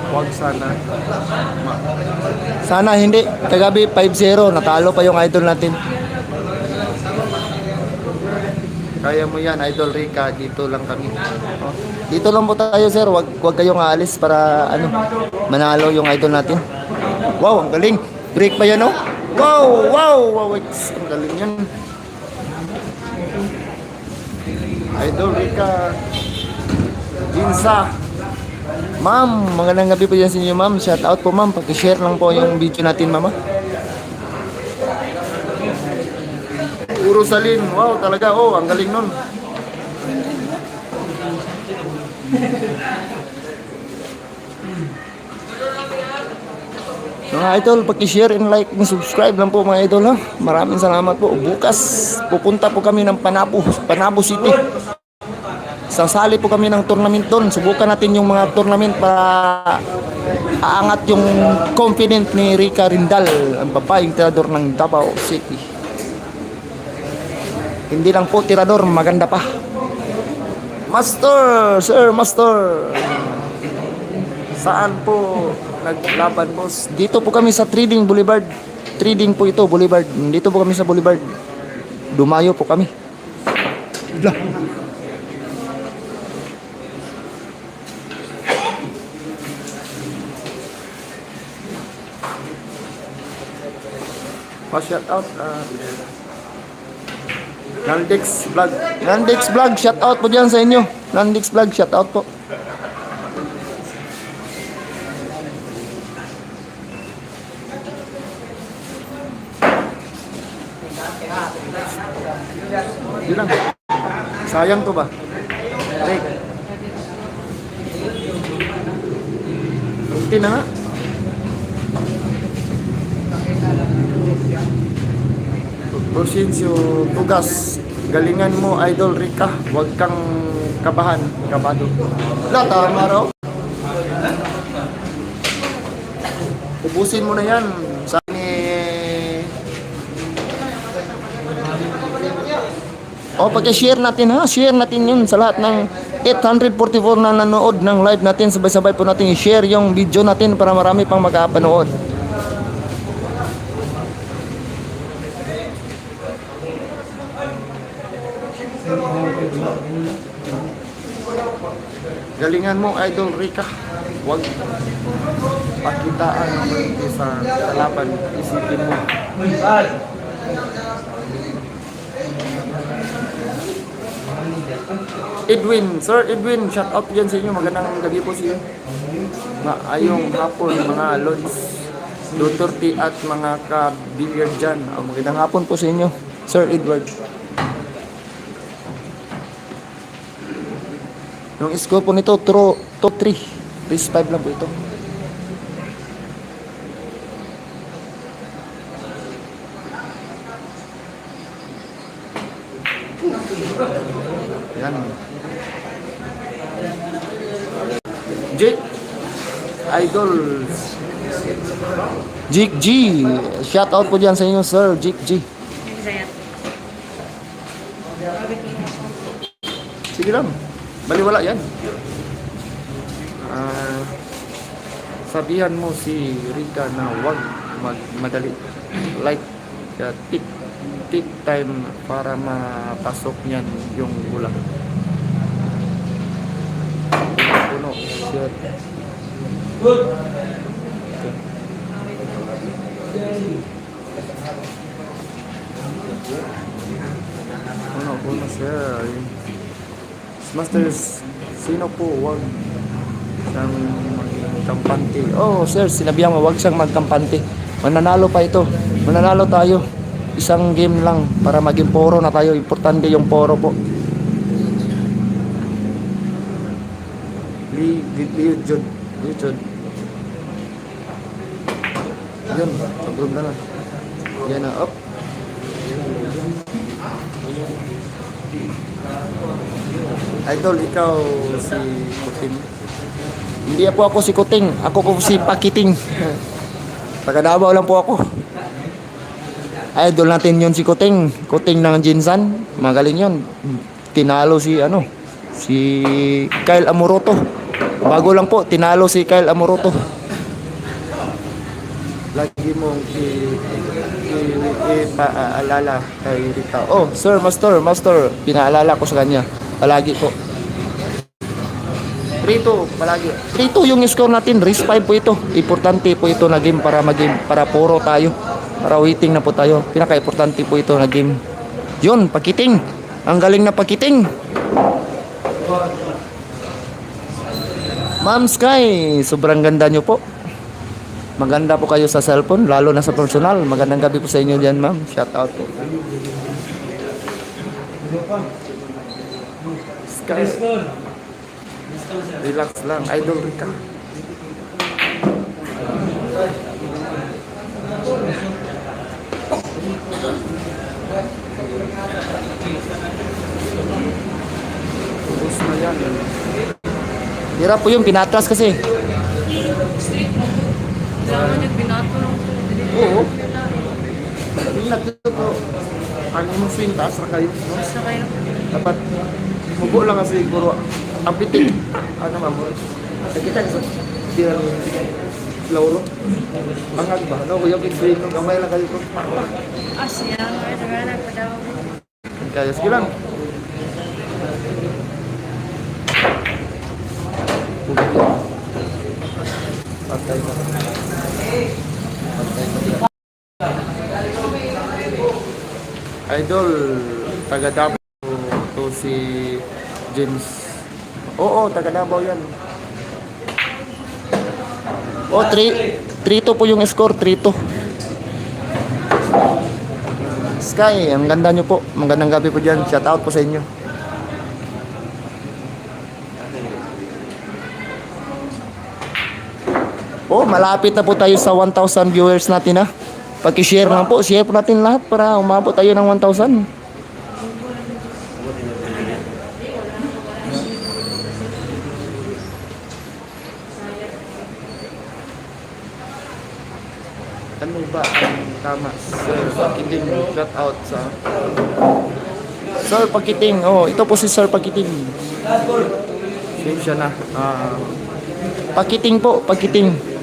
Wag sana. Sana hindi. Kagabi 5-0. Natalo pa yung idol natin. Kaya mo yan, Idol Rica. Dito lang kami. Oh, dito lang po tayo, sir. Wag kayong aalis para manalo yung idol natin. Wow, ang galing. Break pa yan, oh. Wow. Ang galing yan. Idol Rica. Ginsa. Ma'am, magandang gabi po yan sa inyo, ma'am. Shout out po, ma'am. Paki-share lang po yung video natin, mama. Urusalin. Wow, talaga. Oh, ang galing nun. Mga idol, paki-share and like and subscribe lang po mga idol, ha. Maraming salamat po. Bukas pupunta po kami ng Panabo City. Sasali po kami ng tournament doon. Subukan natin yung mga tournament para aangat yung confident ni Rica Rindal, ang babaeng tirador ng Davao City. Hindi lang po tirador, maganda pa. Master! Sir, Master! Saan po naglaban, boss? Dito po kami sa Trading Boulevard. Trading po ito, Boulevard. Dito po kami sa Boulevard. Dumayo po kami. Lah. Pa-shout out. Nandex Vlog. Nandex Vlog, shout out po dyan sa inyo. Nandex Vlog, shout out po. Yun lang. Sayang to ba? Break. Okay na nga. Prosincio Tugas. Galingan mo, Idol Rica. Huwag kang kabahan. Kabado. Wala, tama raw. Ubusin mo na yan. Pag-share natin, ha. Share natin yun sa lahat ng 844 na nanood ng live natin. Sabay-sabay po natin i-share yung video natin para marami pang makapanood. Galingan mo, Idol Rica. Huwag pakitaan ng sa kalaban. Isipin mo. Edwin, Sir Edwin, shout out dyan sa inyo. Magandang gabi po sa inyo. Maayong hapon mga lods, Duterte at mga ka-billiard dyan. Magandang hapon po sa inyo, Sir Edward. Yung score po nito, 2-3. 3-5 lang po ito. Yan. Jake, Idol. Jake G. Shout out po dyan sa inyo, Sir Jake G. Sige lang. Baliwala yan. Sabihan mo si Rica na huwag magmadali. Like take time para mapasok niyan yung bola. Puno. Shot. Ano po na sir? Masters, sino po wag siyang maging kampante? Oh sir, sinabihan mo wag siyang magkampante. Mananalo pa ito. Mananalo tayo. Isang game lang para maging poro na tayo. Importante yung poro po. Yun. Yun, sa na lang. Yan na, up. Idol, ikaw si Kuting. Hindi po ako si Kuting. Ako po si Pakiting. Taga Davao lang po ako. Idol natin yun si Kuting. Kuting ng Jinsan. Magaling yun. Tinalo si Kyle Amoroto. Bago lang po, tinalo si Kyle Amoroto. Lagi mong ipaalala kay Rita. Oh, sir, master. Pinaalala ko sa kanya. Palagi po. 3-2, palagi. 3-2 yung score natin. Race 5 po ito. Importante po ito na game para puro tayo. Para waiting na po tayo. Pinaka-importante po ito na game. Yun, Pakiting. Ang galing na Pakiting. Ma'am Sky, sobrang ganda nyo po. Maganda po kayo sa cellphone, lalo na sa personal. Magandang gabi po sa inyo dyan, ma'am. Shout out po. Sky. Relax lang. Idol Rika. Tapos na yan. Hirap po yung pinatras kasi. Street mo. Kailangan yung binato lang po. Oo. Ingat dito po. Ang imong swing, taas na kayo. No? Basta kayo. Dapat, mubo lang kasi siguro. Ang pitik. Ano mamo? Nakita sa diyan lauro. Bangag ba? No, yung big ng gamay lang kayo po. Asya. Ay, naganak pa daw. Kaya sige lang. Patay ka. Idol, taga Davao to si James. Oo, taga Davao yan. Oh, 3-2 po yung score, 3-2. Sky, ang ganda nyo po. Magandang gabi po dyan. Shout out po sa inyo. Oh, malapit na po tayo sa 1,000 viewers natin ha. Paki-share lang po, share po natin lahat para umabot tayo ng 1,000. Ano ba ang tama? Sir Pakiting, shout out sa Sir Pakiting. Oh, ito po si Sir Pakiting. Siya na. Pakiting po, Pakiting.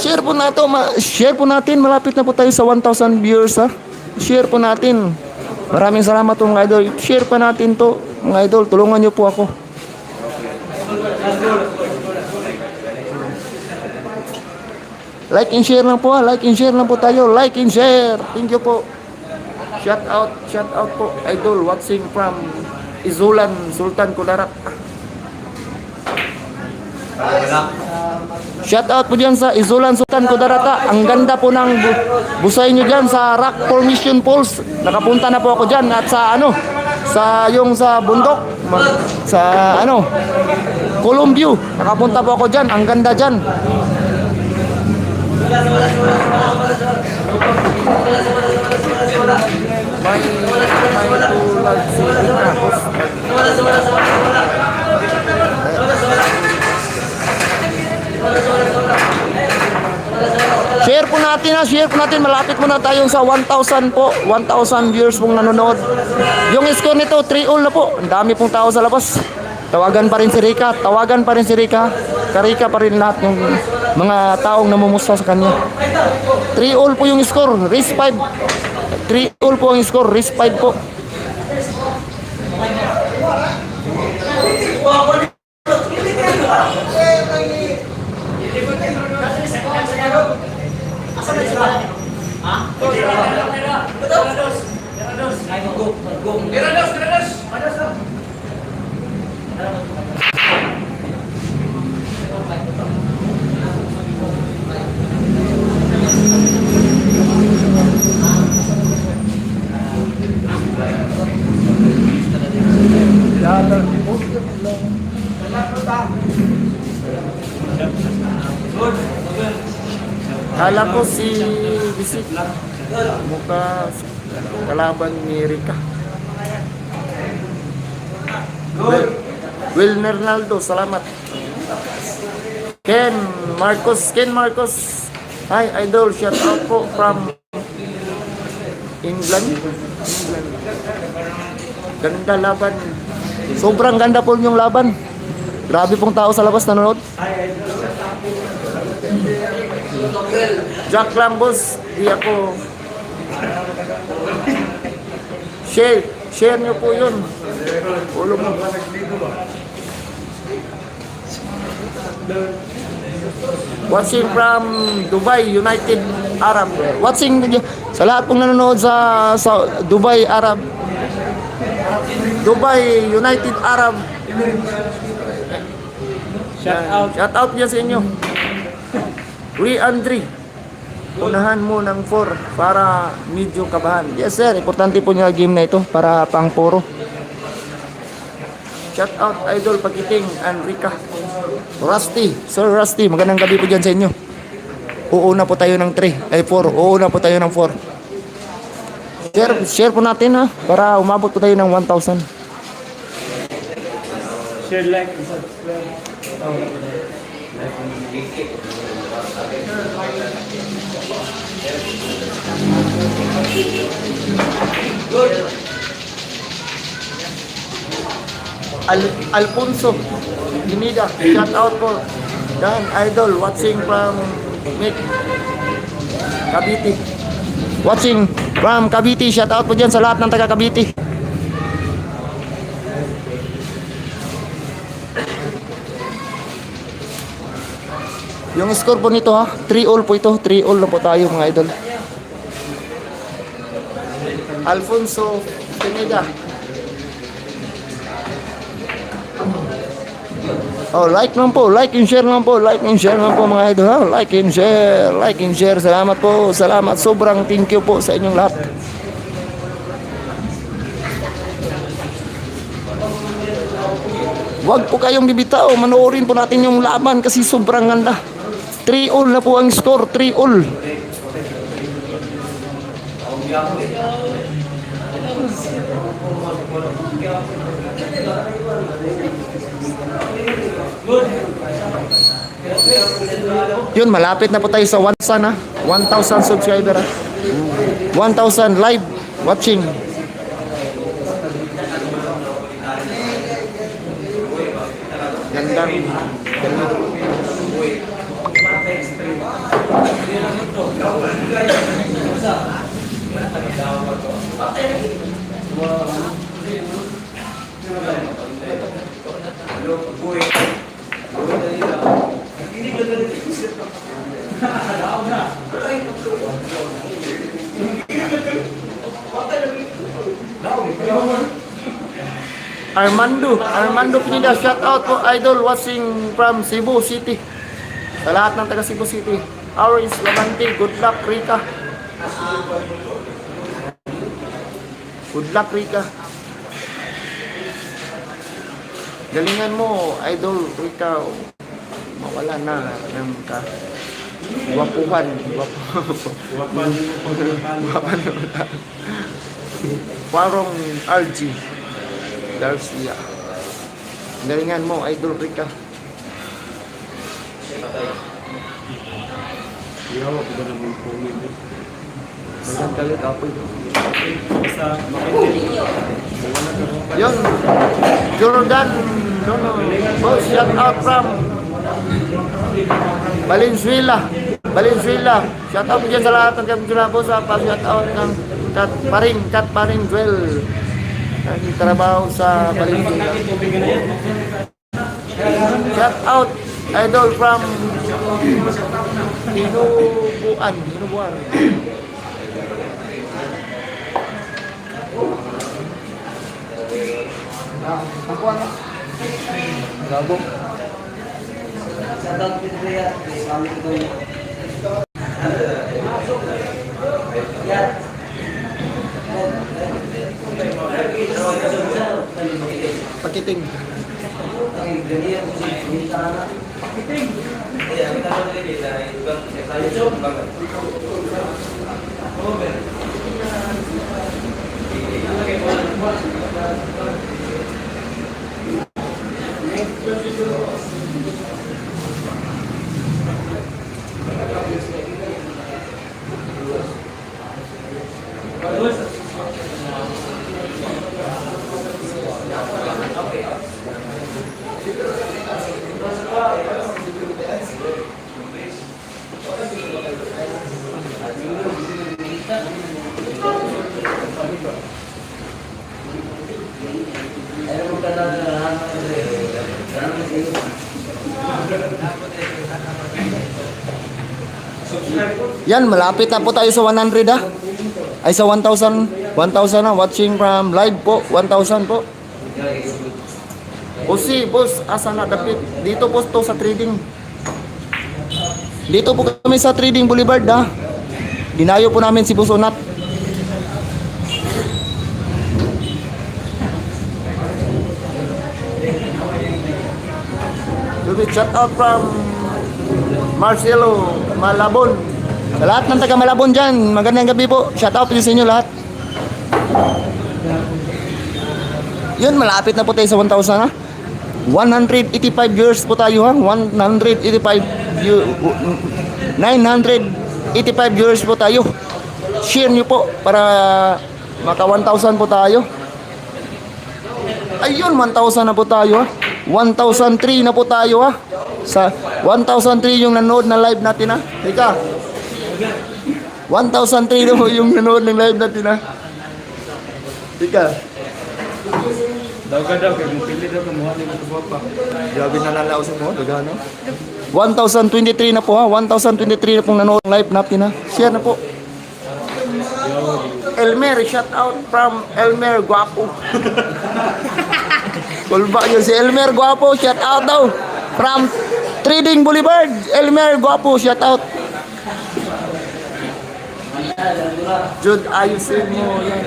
Share po natin, malapit na po tayo sa 1,000 viewers ha. Share po natin. Maraming salamat po mga idol. Share pa natin to mga idol. Tulungan niyo po ako. Like and share lang po ha. Like and share lang po tayo. Like and share. Thank you po. Shout out po idol watching from Izulan, Sultan Kudarat. Shout out po dyan sa Izulan, Sultan Kudarata. Ang ganda po ng busay nyo dyan sa Rock Formation Falls. Nakapunta na po ako dyan at sa sa bundok sa Columbia. Nakapunta po ako dyan. Ang ganda dyan. May tulad Share po natin, malapit muna tayong sa 1,000 po, 1,000 viewers pong nanonood. Yung score nito, 3-all na po, ang dami pong tao sa labas. Tawagan pa rin si Rika, karika pa rin lahat ng mga taong namumusta sa kanya. 3-all po yung score, race 5. 3-all po ang score, race 5 po. Kala ko si Bisit. Mukha kalaban ni Rika. Will Nernaldo, salamat. Ken Marcos. Hi, idol. Shout out po from England. Ganda laban. Sobrang ganda po yung laban. Grabe pong tao sa labas nanonood. Jack Lambos, di ako. Share nyo po yun. Ulo mo. Watching from Dubai, United Arab. Watching sa lahat pong nanonood sa Dubai Arab. Dubai, United Arab. Shout out niya sa inyo. Andre, unahan mo ng 4 para medyo kabahan. Yes sir, importante po niya game na ito para pang puro. Shout out Idol Pagiting and Rika. Rusty, Sir Rusty, magandang gabi po dyan sa inyo. Uuna po tayo ng 4. Uuna po tayo ng 4. Share po natin ha, para umabot po tayo ng 1,000. Share, like, and subscribe. Alfonso Ginida, shout out po. Dan Idol watching from Cavite. Watching from Cavite, shout out po dyan sa lahat ng taga Cavite. Yung score po nito ha, 3-all po ito. 3-all na po tayo mga idol. Alfonso Pineda. Oh, like naman po, like and share naman po, like and share naman po mga idol ha. Like and share. Salamat po, salamat. Sobrang thank you po sa inyong lahat. Huwag po kayong bibitaw, manoorin po natin yung laban kasi sobrang ganda. 3-all na po ang score, 3-all. Yun, malapit na po tayo sa 1,000 ha. 1,000 subscriber ha. 1,000 live watching. Gandang. Armando Pineda, shout out po idol watching from Cebu City. Sa lahat ng taga Cebu City. Auris Lamante, good luck Rika. Good luck Rika. Galingan mo idol Rika. Mawala na ng gwapuhan. Warong RG Garcia. Galingan mo idol Rika. Iyawa ko ba naman po nito? Magandang kalit ako. Basta makindi. Yun, Jordan, boss, shout out from Valenzuela. Shout out dyan sa lahat ng Valenzuela, boss, shout out ng Kat Paring Dwell. Nagtrabaho sa Valenzuela. Shout out, idol from Inubuan. Gabo. Pakiting. Yan, malapit na po tayo sa 100 ha. Ay sa 1,000 na watching from live po, 1,000 po. O si boss, asa na dapit? Dito po to sa trading. Dito po kami sa Trading Boulevard ha. Dinayo po namin si Boss Unat. Shout out from Marcelo Malabon. Sa lahat ng taga Malabon dyan, magandang gabi po. Shout out sa inyo lahat. Yun, malapit na po tayo sa 1,000 ha. 185 viewers po tayo ha. 985 viewers po tayo. Share nyo po para maka 1,000 po tayo. Ayun, 1,000 na po tayo ha. 1,003 na po tayo ha. Sa 1,003 yung nanood na live natin ha. Teka. 1,003 na po yung nanood ng live natin ha. Teka. Daw ka daw, kaya pili daw ka mukha nila sa pa. Grabe na nalaos mo, dagano. 1,023 na po ha. 1,023 na pong nanood ng live natin ha. Share na po. Elmer, shout out from Elmer Guapo. Kulba yun si Elmer Guapo, shout out daw. From Trading Boulevard, Elmer Guapo, shout out. Jude, ayusin mo yan.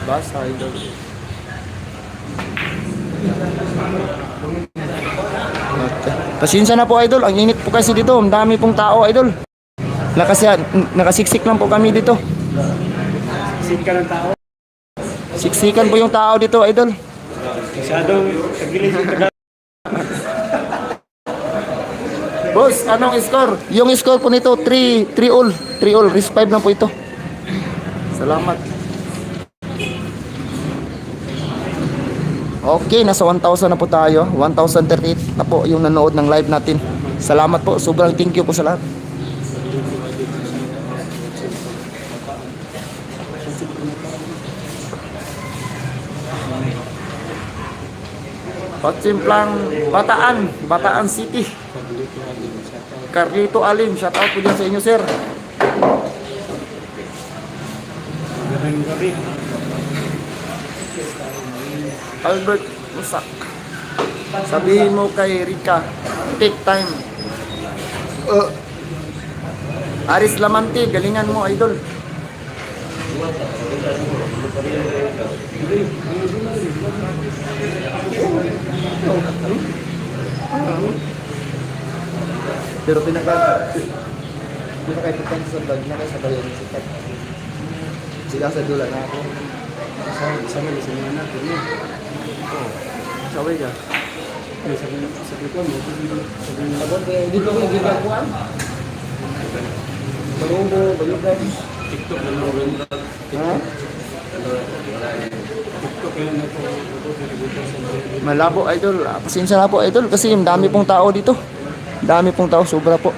Basta, idol. Pasensya na po, idol. Ang init po kasi dito. Ang dami pong tao, idol. Nakasiksik lang po kami dito. Sika ng tao. Siksikan po yung tao dito, idol. Masyadong tagilid yung taga. Boss, anong score? Yung score po nito, 3 all. 3 all. Risk 5 lang po ito. Salamat. Okay, nasa 1,000 na po tayo. 1,038 na po yung nanood ng live natin. Salamat po. Sobrang thank you po sa lahat. Patimplang Bataan City. Carlito Alim, shout out po dyan sa inyo, sir. Magandang gabi. Albert Musak. Sabihin mo kay Rika, take time. Aris Lamante, galingan mo, idol. Pero pinaka-important sa vlog na kayo sa bayan si Kat. Sila sa dula na ako. Sama na sa mga natin. Saway ka. Sabi ko mo. Abot kaya hindi ko yung ginagawa. Balubo, balugay. TikTok na naman. Ha? TikTok yan na po. Malabo, idol. Pasensya na po, idol. Kasi yung dami pong tao dito. Dami pong tao, sobra po.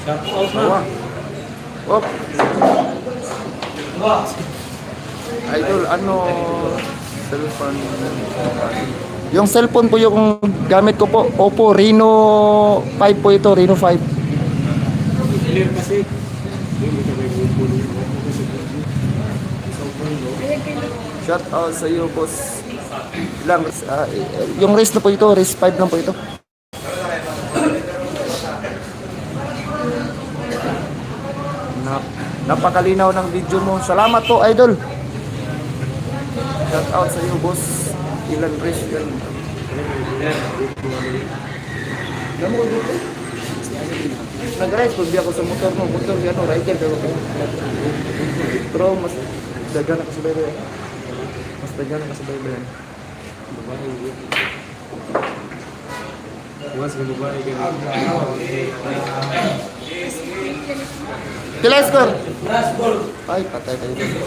Shout out na. Op. Idol, ano? Cellphone. Yung cellphone po yung gamit ko po. Oppo Reno 5 po ito. Reno 5. Clear kasi. Shout out sa iyo, boss. Lang, yung race na po ito. Race 5 lang po ito. Napakalinaw ng video mo. Salamat po, idol. Shout out sa iyo, boss. Ilan Christian. Kamu dito? Nag-ride pag di ako sa motor mo. Motor yan, rider ka ko. Pero mas dagan ako sa baybay. Mas dagan ako sa baybay. Mas babae kayo. Kila score? Ay, patay tayo dito.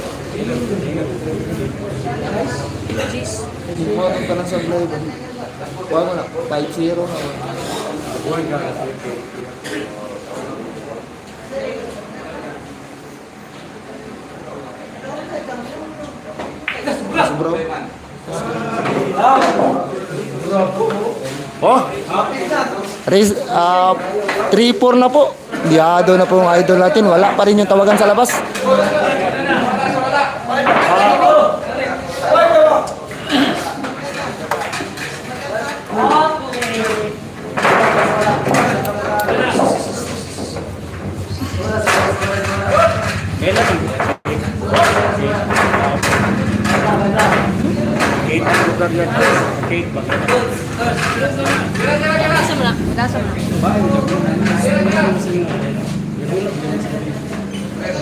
Mo ka na sa live. Kuha mo na, 5-0 na. Buwan ka. Mas bro. Oh! 3-4 na po. Biyado na po yung idol natin. Wala pa rin yung tawagan sa labas. Cake ba? Gasa mo na. Gasa mo na.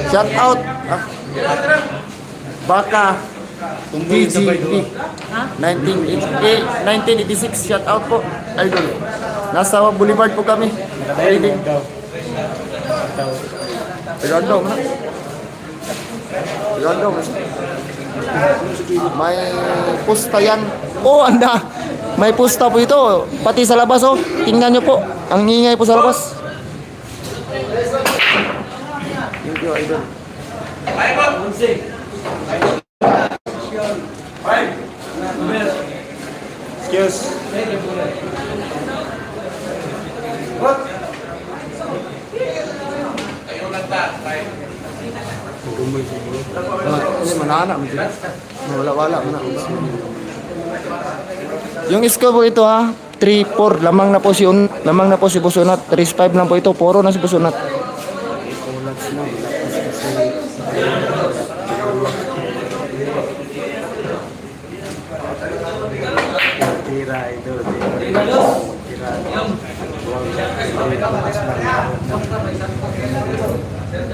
Shout out. Baka. Tumboy sa bay doon. Ha? 1986 shout out po. Idol. Nasa Boulevard po kami. Reading. Daw. Random na. Random. May pusta yan. Oh, anda. May pusta po ito. Pati sa labas, oh. Tingnan nyo po. Ang ingay po sa labas. Thank you, idol. Excuse. Ini mana anak mesti. Wala-wala mana. Yung score po ito ha, 3-4 lamang na po si Busunat. 3-5 lang po ito, puro na si Busunat. Tira itu.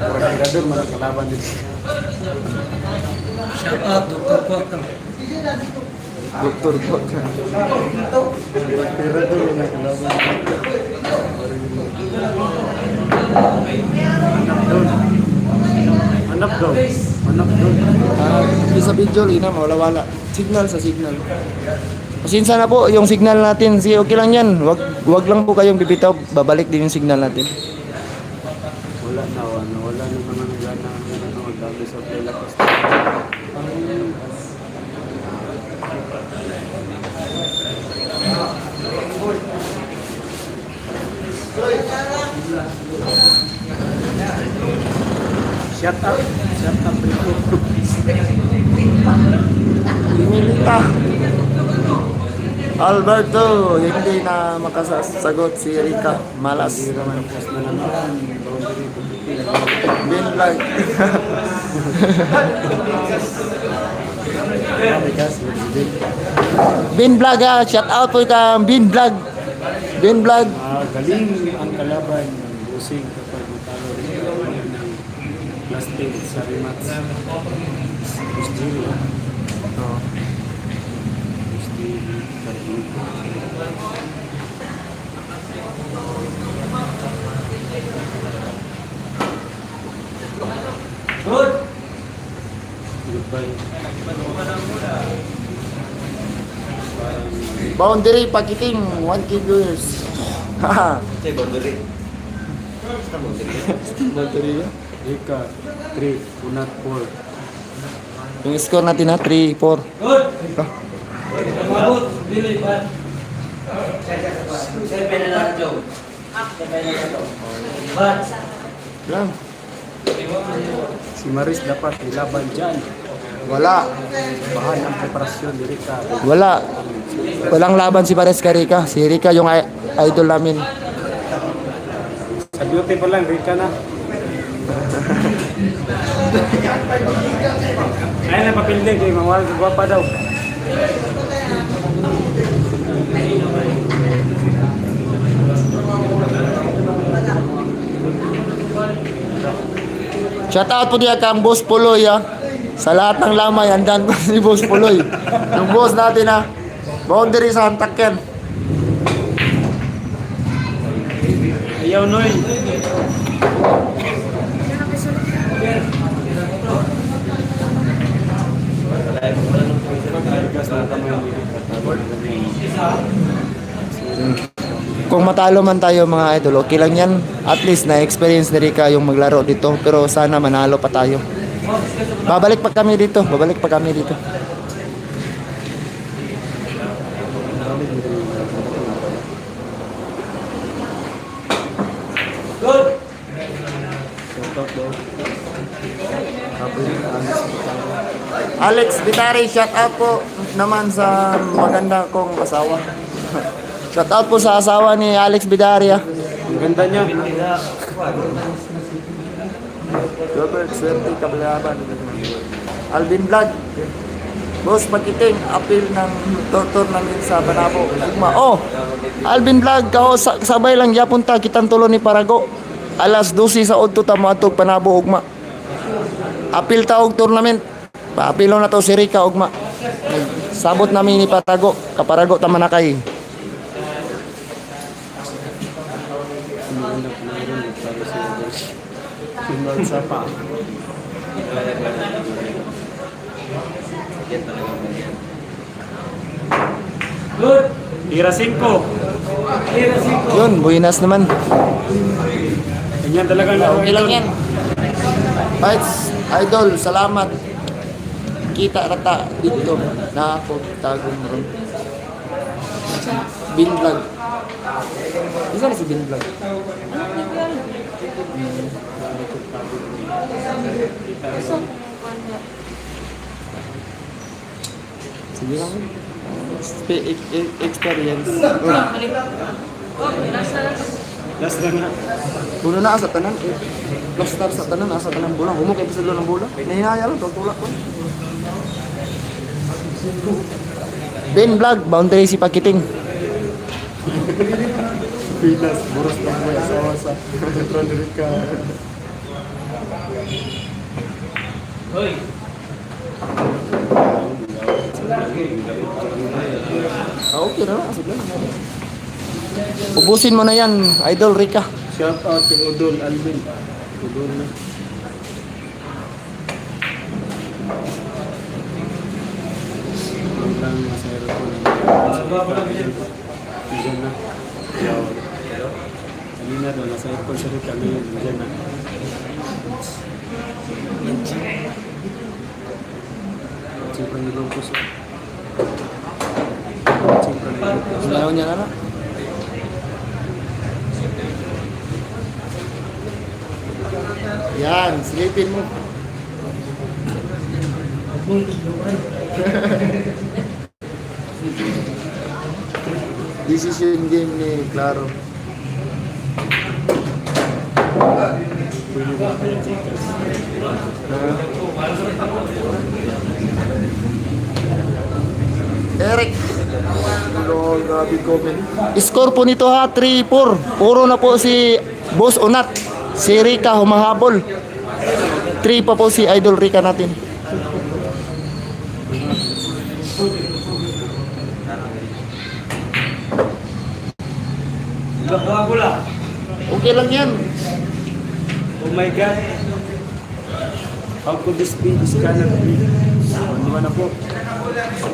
Orang tirador malah kelaban di sini. Doktor po. Tirador malah kelaban. Anak dong. Sa video, ina, wala-wala. Signal sa signal. Pasensya na po yung signal natin. Sige, okay lang yan. Wag lang po kayong bibitaw. Babalik din yung signal natin. Wala na naman ang gana nanonood dahil sa Pelapas. Shut up Rico. Imilita. Alberto, hindi na makasagot si Rica. Malas. Binlag. Binblag ah, shout out po ka Binblag. Binblag. Galing ang kalaban ng busing kapag matalo rin ng plastic sa rematch. Gustili. Goodbye. Boundary pakiting 1K viewers. Haha. Boundary ya. Ika 3, Unat 4. Yung score natin ha, 3-4. Lang. Si Maris dapat ilaban dyan. Wala. Bahan ng preparasyon diri ka. Wala. Walang laban si Pares kay Rica. Si Rica yung idol namin. Sa beauty pa lang, Rika na. Ayun na papilding kay mawal gwapa daw. Shout out po diya kang Boss Puloy ha. Sa lahat ng lamay, andan ko si Boss Puloy. Yung boss natin ha. Boundary sa Antakyan. Ayaw noy. Kung matalo man tayo mga idol, okay lang yan. At least na-experience ni Rika yung maglaro dito. Pero sana manalo pa tayo. Babalik pa kami dito. Babalik pa kami dito. Alex Bitari, shout out po naman sa maganda kong asawa. Shout out po sa asawa ni Alex Bitari. Ang ganda niya. Robert Swerte Kablaban. Alvin Vlog. Boss Pakiting, appeal ng tournament sa Banabo. Ugma. Oh, Alvin Vlog, kao sabay lang yapunta kitang tulo ni Parago. Alas 12 sa odto ta moadtog Panabo ugma. Appeal ta og tournament. Paapilo na to si Rika ugma. Sabot namin ni Parago, kaparago ta manakay. Simbal sa pa. Tira 5. Yun, buenas naman. Ganyan talaga laro. Okay lang yan. Bites, idol, salamat. Kita rata dito na ako tagong ron. Bin Vlog. Isa na si Bin Vlog. Sige lang. Experience. Last na nga. Puno na sa tanan. Cluster sa tanan, asa tanan bulang. Humo kay pasalo ng bulang. Nahinaya lang, tulak ko. Ben Vlog, boundary si Pakiting. Pinas, buros lang may asawa sa Central America. Okay na, asig lang. Ubusin mo na yan, Idol Rika. Shout out kay Udol Alvin. Udol na. Ang masayro ko na. Diyan na. Kanina doon, nasa airport siya rin kami. Diyan na. Siyempre nilong ko siya. Siyempre nilong ko siya. Ayaw niya na. Yan, silipin mo. Decision game ni Claro. Pwede ba kaya Jikas? Eric. Grabe comment. Score po nito ha, 3-4. Puro na po si Boss Unat. Si Rika humahabol. 3 pa po si Idol Rika natin. Okay lang yan. Oh my God! How could this be? This cannot be. Ano na po?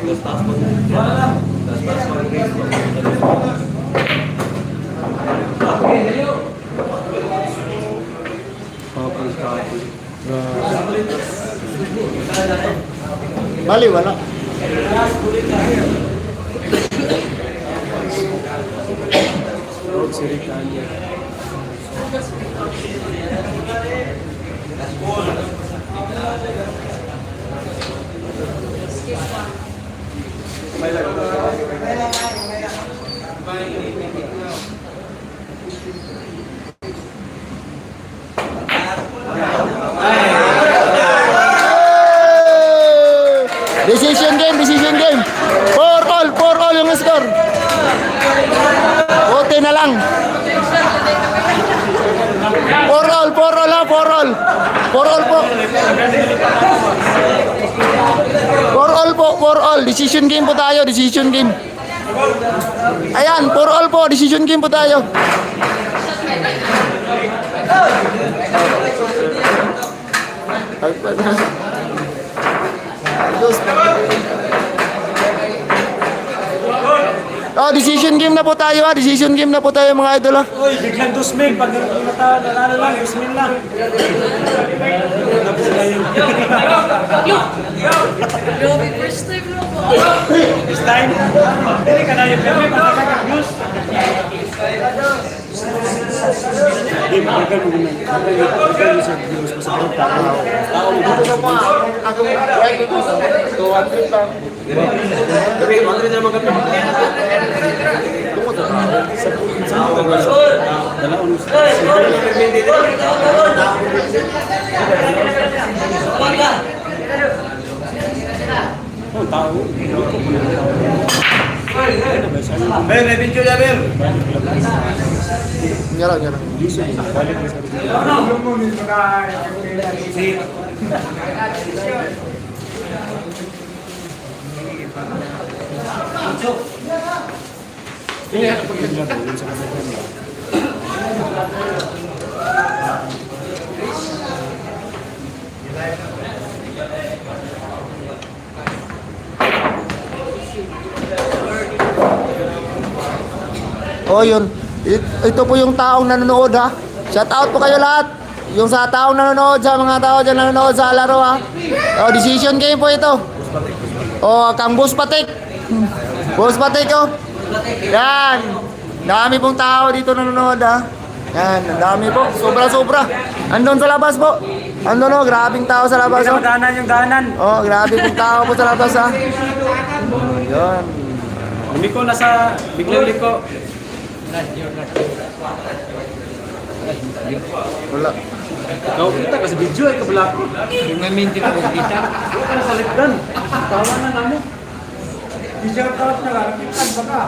Kapal. Bali, wala. Road si Ricania. score? Buti na lang. 4-all po. 4-all. Decision game po tayo, decision game. Ayan, 4-all po, decision game po tayo. Oh, decision game na po tayo ha. Decision game na po tayo mga idol ha. Uy, biglang 2,000. Pag nanalo lang, 2,000 lang. Grabe, first time lang po. This time, hindi ka na yung pwede pagkakag-news. Hindi, magagano naman. Magagano sa news ko sa grupo. Dito na po akong right to 100 pa. Oh, tao. Nyara. Oh, yun. Ito po yung taong nanonood ha. Shout out po kayo lahat. Yung sa taong nanonood, sa mga tao dyan nanonood sa laro ha. Oh, decision game po ito. Oh, kang Boss Patik. Boss Patik oh. Yan. Dami pong tao dito nanonood ha. Yan, ang dami po. Sobra. Andun sa labas po. Andun oh, grabing tao sa labas oh. Yung daanan. Oh, grabe pong tao po sa labas ha. Yan. Liko nasa biglang liko. Wala. Ikaw kita kasi video ay kabla ko. Yung maminti ko kita. Huwag ka na sa likdan. Tawa na namo. Video ka na lang. Baka.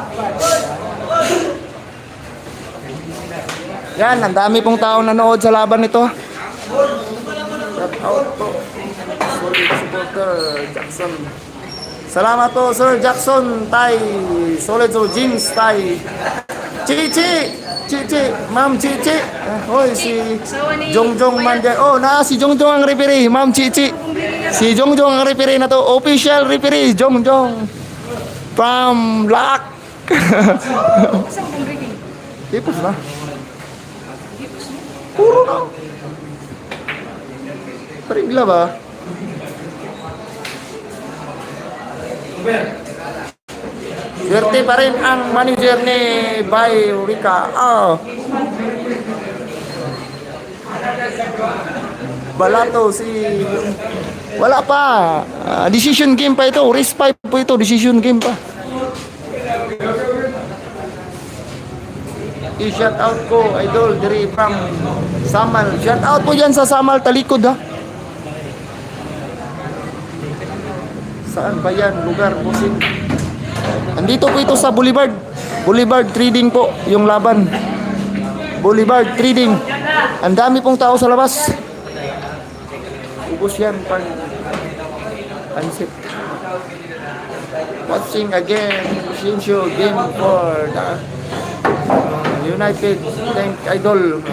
Yan, ang dami pong taong nanood sa laban nito. Shout out po. Solid supporter, Jackson. Salamat po, Sir Jackson, Tay. Solid so James, Tay. Chichi, Ma'am Chichi. Hoy, si Jongjong Mandian. Oh, si Jongjong ang referee, Ma'am Chichi. Si Jongjong ang referee na to. Official referee, Jongjong. From Black. Saan kong breaking? Tipos na. Puro na. Parigla ba? Swerte pa rin ang manager ni Bay Rica. Balato si... Wala pa. Decision game pa ito. Race 5 po ito. Decision game pa. I-shout out ko, idol, diri from Samal. Shout out po dyan sa Samal, Talikod ha. Saan ba yan? Lugar, Busing. Andito po ito sa Boulevard. Boulevard Trading po, yung laban. Boulevard Trading. Ang dami pong tao sa labas. Ubus yan, pansit. Watching again, Shinshu game for the United Tank Idol.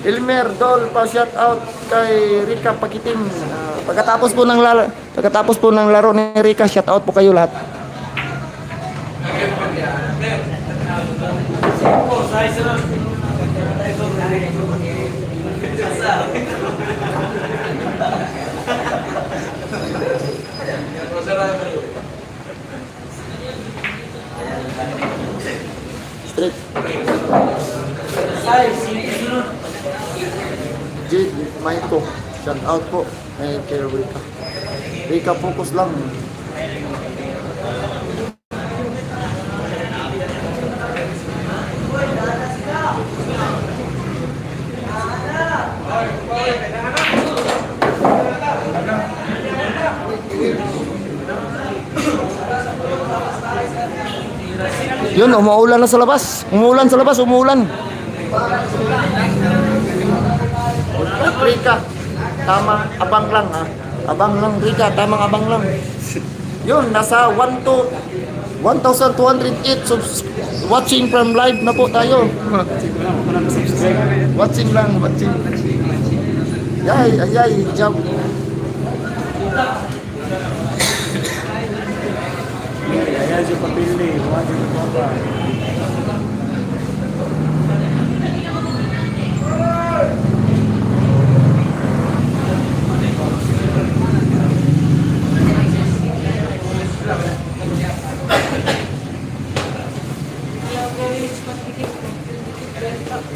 Elmer Dol pa shout out kay Rica Pakitim. Pagkatapos po ng laro ni Rica, shout out po kayo lahat. Straight. Jade Maito, shout out po kay Rica. Rica, focus lang. Yun, umuulan na sa labas. Umuulan sa labas, umuulan. Rika, tamang abang lang ha. Abang lang Rika, tamang abang lang. Yun, nasa 1,208 watching from live na po tayo. Watching lang, watching. Yay, ay, ay, jump. Ayan si Papili. Wadi mo pa.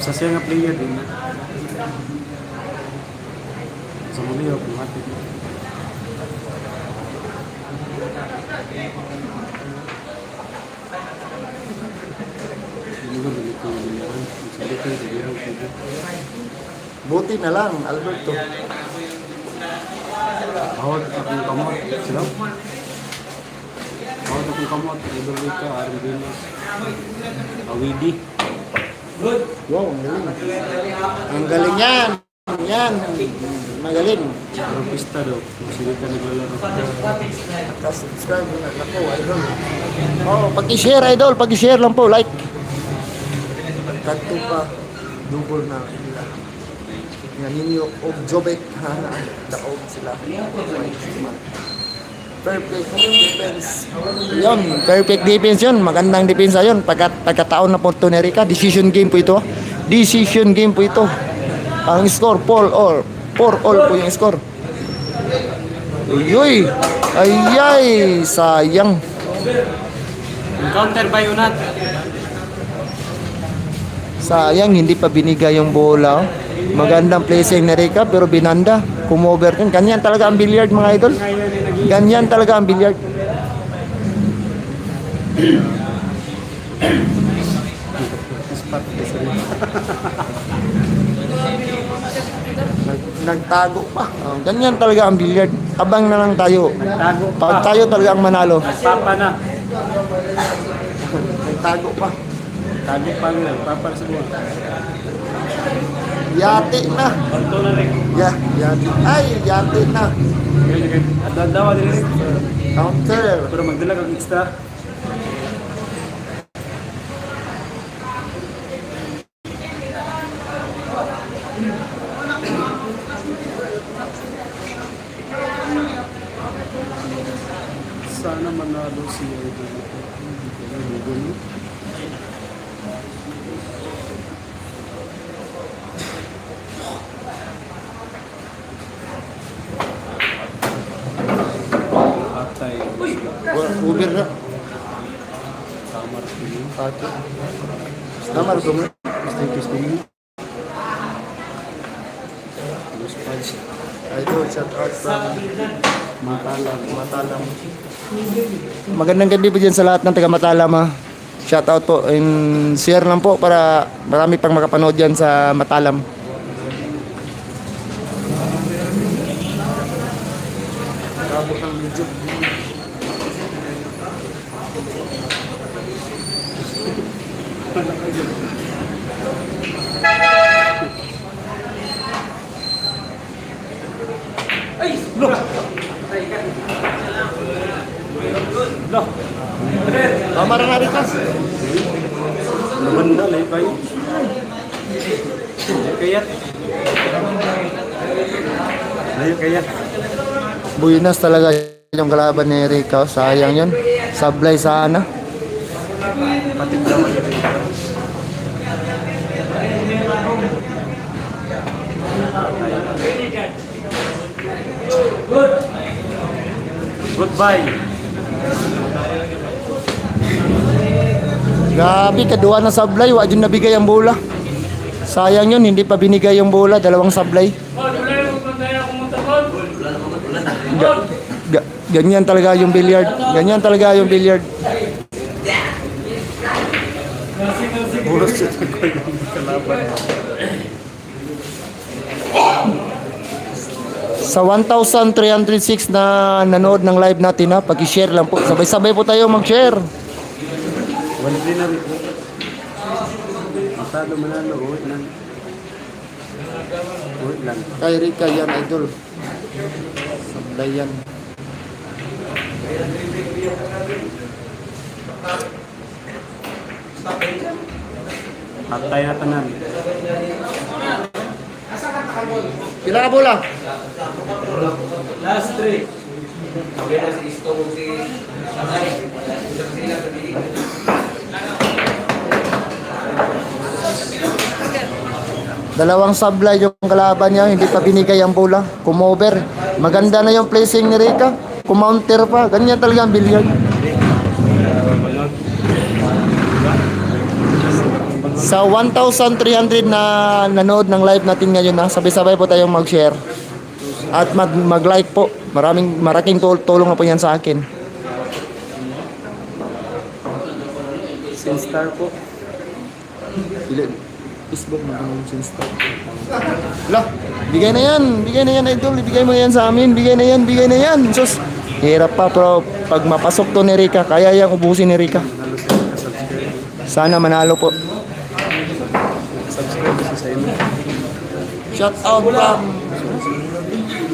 Sa siya nga player din. Sa muli ako mati. Buti na lang, Alberto. Bawat akong kamot. Sila? Bawat akong kamot. Idol Rica, Arvinas. Awidi. Wow, ang galing. Ang galing yan. Yan, magaling. Tropista daw. Sila ka naglalaro. Subscribe na ako, idol. Oh, pag-share idol, pag-share lang po, like. Kanto pa, double na sila. Nga ninyo og Jobek, ha, daog sila. Perfect defense. Yun, perfect defense yun. Magandang depensa yun. Pagkataon na po ito ni Rica, decision game po ito. Decision game po ito. Ang score, 4-all po yung score. Uy, ayay, sayang. Counter by Unat. Sayang, hindi pa binigay yung bola. Oh. Magandang placing ni Rica, pero binanda. Kumover yun. Ganyan talaga ang billiard, mga idol. Ganyan talaga ang billiard. Nagtago pa. Oh, ganyan talaga ang billiard. Abang na lang tayo. Tago Pag pa. tayo talaga ang manalo. Papa na. Nagtago pa. Tago pa nga. Papa na sa buwan. Yati na. Panto na rin. Yati. Ay, yati na. Dawa din rin. Counter. Pero magdala kang extra. Sana manalo si Idol. Atay. Uber na. Tamar. Pati. Namar ko mo. Testing. Terus punch. Idol, shout out from Matalang. Magandang gabi po dyan sa lahat ng taga Matalam ha. Shout out po and share lang po para marami pang makapanood dyan sa Matalam. Kamar na rin kas. Naman na lang kayo. Kayat. Ayo kayat. Buenas talaga yung kalaban ni Rica. Sayang yun. Sablay sana. Pati naman yun. Goodbye. Grabe, kadua na sablay. Wag yun nabigay ang bola. Sayang yun, hindi pa binigay yung bola. Dalawang sablay. Ganyan talaga yung billiard. Ganyan talaga yung billiard. Bullshit ako yung kalaban. Sa 1,306 na nanood ng live natin ha, pag-share lang po. Sabay-sabay po tayo mag-share. Wala din na rin. Masado manalo, uwi lang. Uwi lang. Kay Rika yan, idol. Sablay yan. Patay na tanan. Pila ka bola? Last 3. Dalawang sablay yung kalaban niya, hindi pa binigay ang bola. Kumover. Maganda na yung placing ni Rika. Kumounter pa. Ganyan talaga ang billiard. Sa 1,300 na nanood ng live natin ngayon na, sabay-sabay po tayong mag-share. At mag-like po. Maraking tulong na po yan sa akin. Star po. Facebook na ang Sinstar. Lah, bigay na yan idol, bigay mo na yan sa amin, bigay na yan. Sus, hirap pa pero pag mapasok to ni Rika, kaya yang ubusin ni Rika. Sana manalo po. Subscribe sa inyo. Shout out from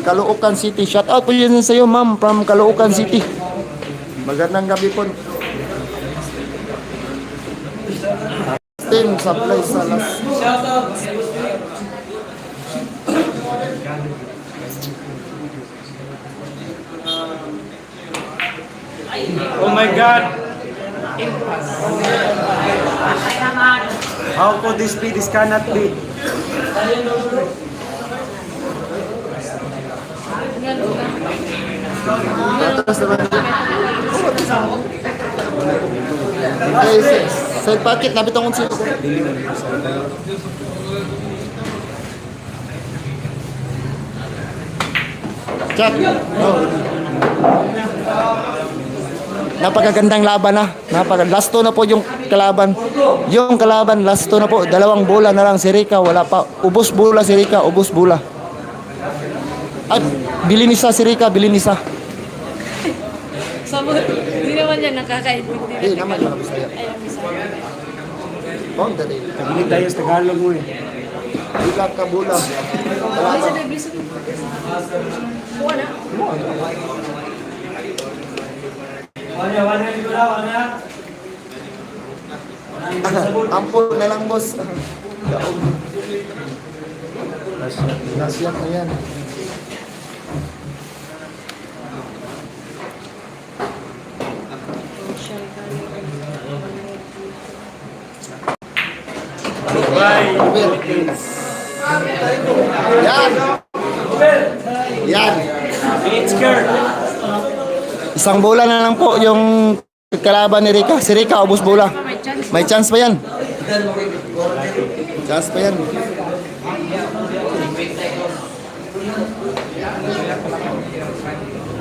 Caloocan City. Shout out po yun sa iyo, ma'am, from Caloocan City. Magandang gabi po. Team supply sa last. Oh my God! How could this be? This cannot be. Atas naman. Okay, sa packet na bitong unsi. Chat. Oh. Napakagandang laban na. Last two na po yung kalaban. Yung kalaban, last two na po. Dalawang bola na lang si Rika. Wala pa. Ubos bola si Rika. Ubos bola. At bilin isa si Rika. Bilin isa. Sabot, hindi naman yan nakakaibig. Eh, naman yung Bisaya. Ayaw, Bisaya. Oh, dali. Hindi tayo sa Tagalog mo eh. Rika ka bola. Ay, sa Davis. Buwan na. Ampun na lang, boss. Nasyak na yan. Yan. Yan. Isang bola na lang po yung kalaban ni Rika. Si Rika, ubos bola. May chance. May chance pa yan. Chance pa yan.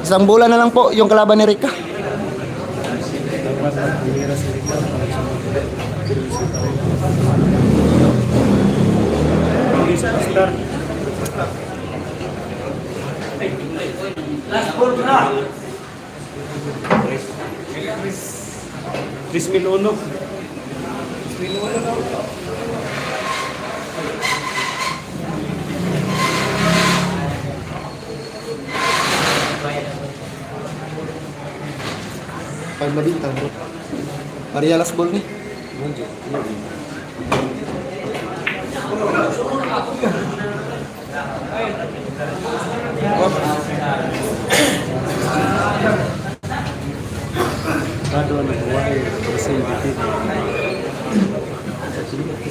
Isang bola na lang po yung kalaban ni Rika. Star. Last ball na. 3,001. Pag mabintang bro. Maria last ball ni. Rado na buhay kasi dito.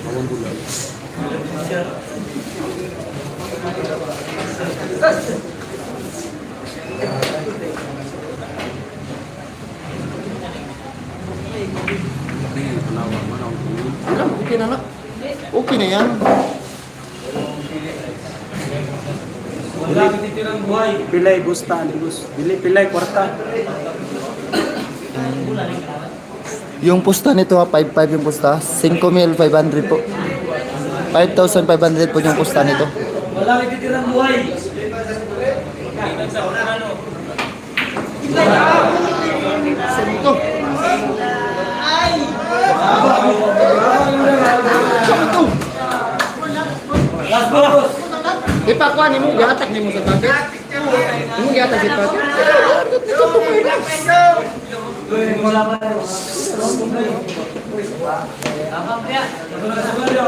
Awang bulan. Okay na na. Okay na yan. Pilay gusta gus. Pilay kwarta. Yung pusta nito ha, 5,500 yung pusta. 5,500 po. 5,500 po yung pusta nito. Wala nagtitirang buhay. Ito. Ipakuan mo, gihatak ni mo sa bagay. Mo gihatak sa bagay.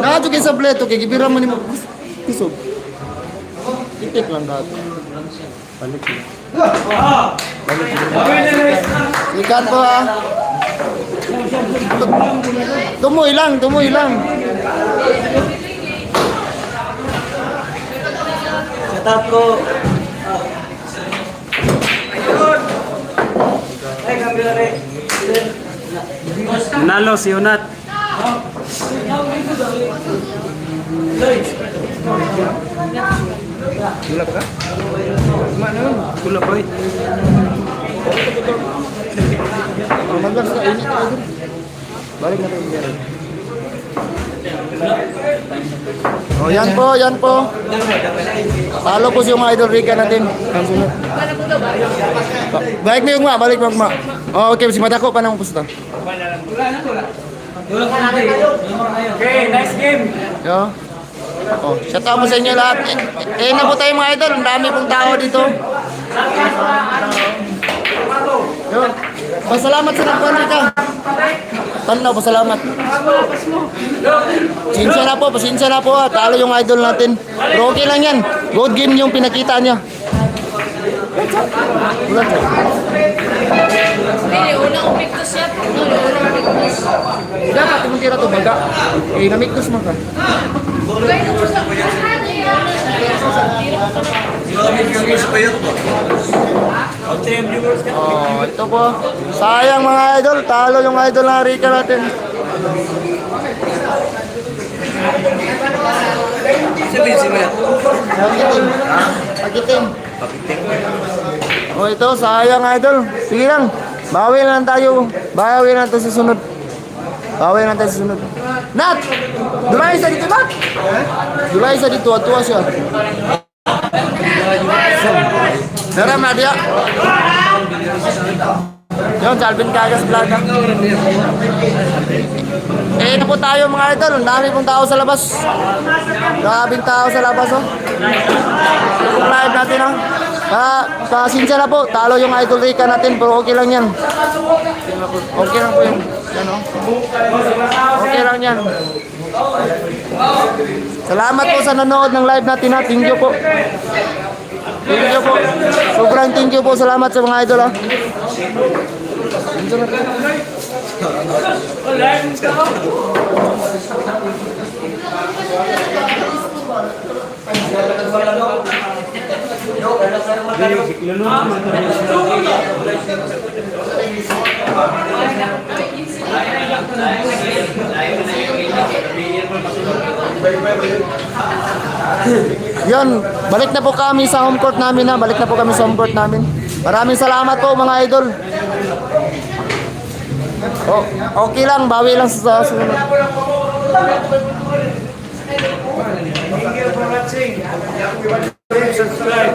Nakadyo sa pleto, kay gibira man nimo kusog. Itik lang dato. Balik. Ikan po ha. Tumoy lang, tumoy lang. Setup ko. Nalo si Unat. Gulap ka? Mana? Kulap boy. Magas ka, init ka dun. Balik na tayo dyan. Oh, yan po, yan po. Talo po si yung mga idol Rica natin. Ang sunod. Balik na yung ma, balik mo ma. Oh, okay, si Madako pa nang pusta. Okay, nice game. Yo. Oh, shout out po sa inyo lahat. Eh na po tayo mga idol, ang dami pong tao dito. Yo. Pasalamat sa nagpuan ka. Tanaw, pasalamat. Pasensya na po. Talo yung idol natin. Pero okay lang yan. Good game yung pinakita niya. Ulan ka. Hindi, unang umiktos siya. Unang umiktos. Dapat mo kira to baga. Eh, namiktos mo ka. Oh, ito po. Sayang mga idol. Talo yung idol na Rica natin. Sabihin si Maya. Pagiting. Oh, ito. Sayang idol. Sige lang. Bawi na lang tayo. Bawi na lang tayo sa sunod. Bawi na lang tayo sa sunod. Nat! Dulay sa dito, Nat! Dulay sa dito. Atuwa siya. Naram na dia. Yung Calvin Cagas vlog. Eh na po tayo mga idol. Ang dami pong tao sa labas. Grabing tao sa labas oh. Yung live natin oh. Pasensya na po. Talo yung idol Rica natin. Pero okay lang yan. Okay lang po yun. Yan oh. Okay lang yan. Salamat po sa nanood ng live natin ha. Thank you po. Thank you po. Sobrang thank you po. Salamat sa mga idol ha. Yan, balik na po kami sa home court namin ha. Balik na po kami sa home court namin. Maraming salamat po mga idol. Oh, okay lang, bawi lang sa sunod. Thank you for watching. Subscribe.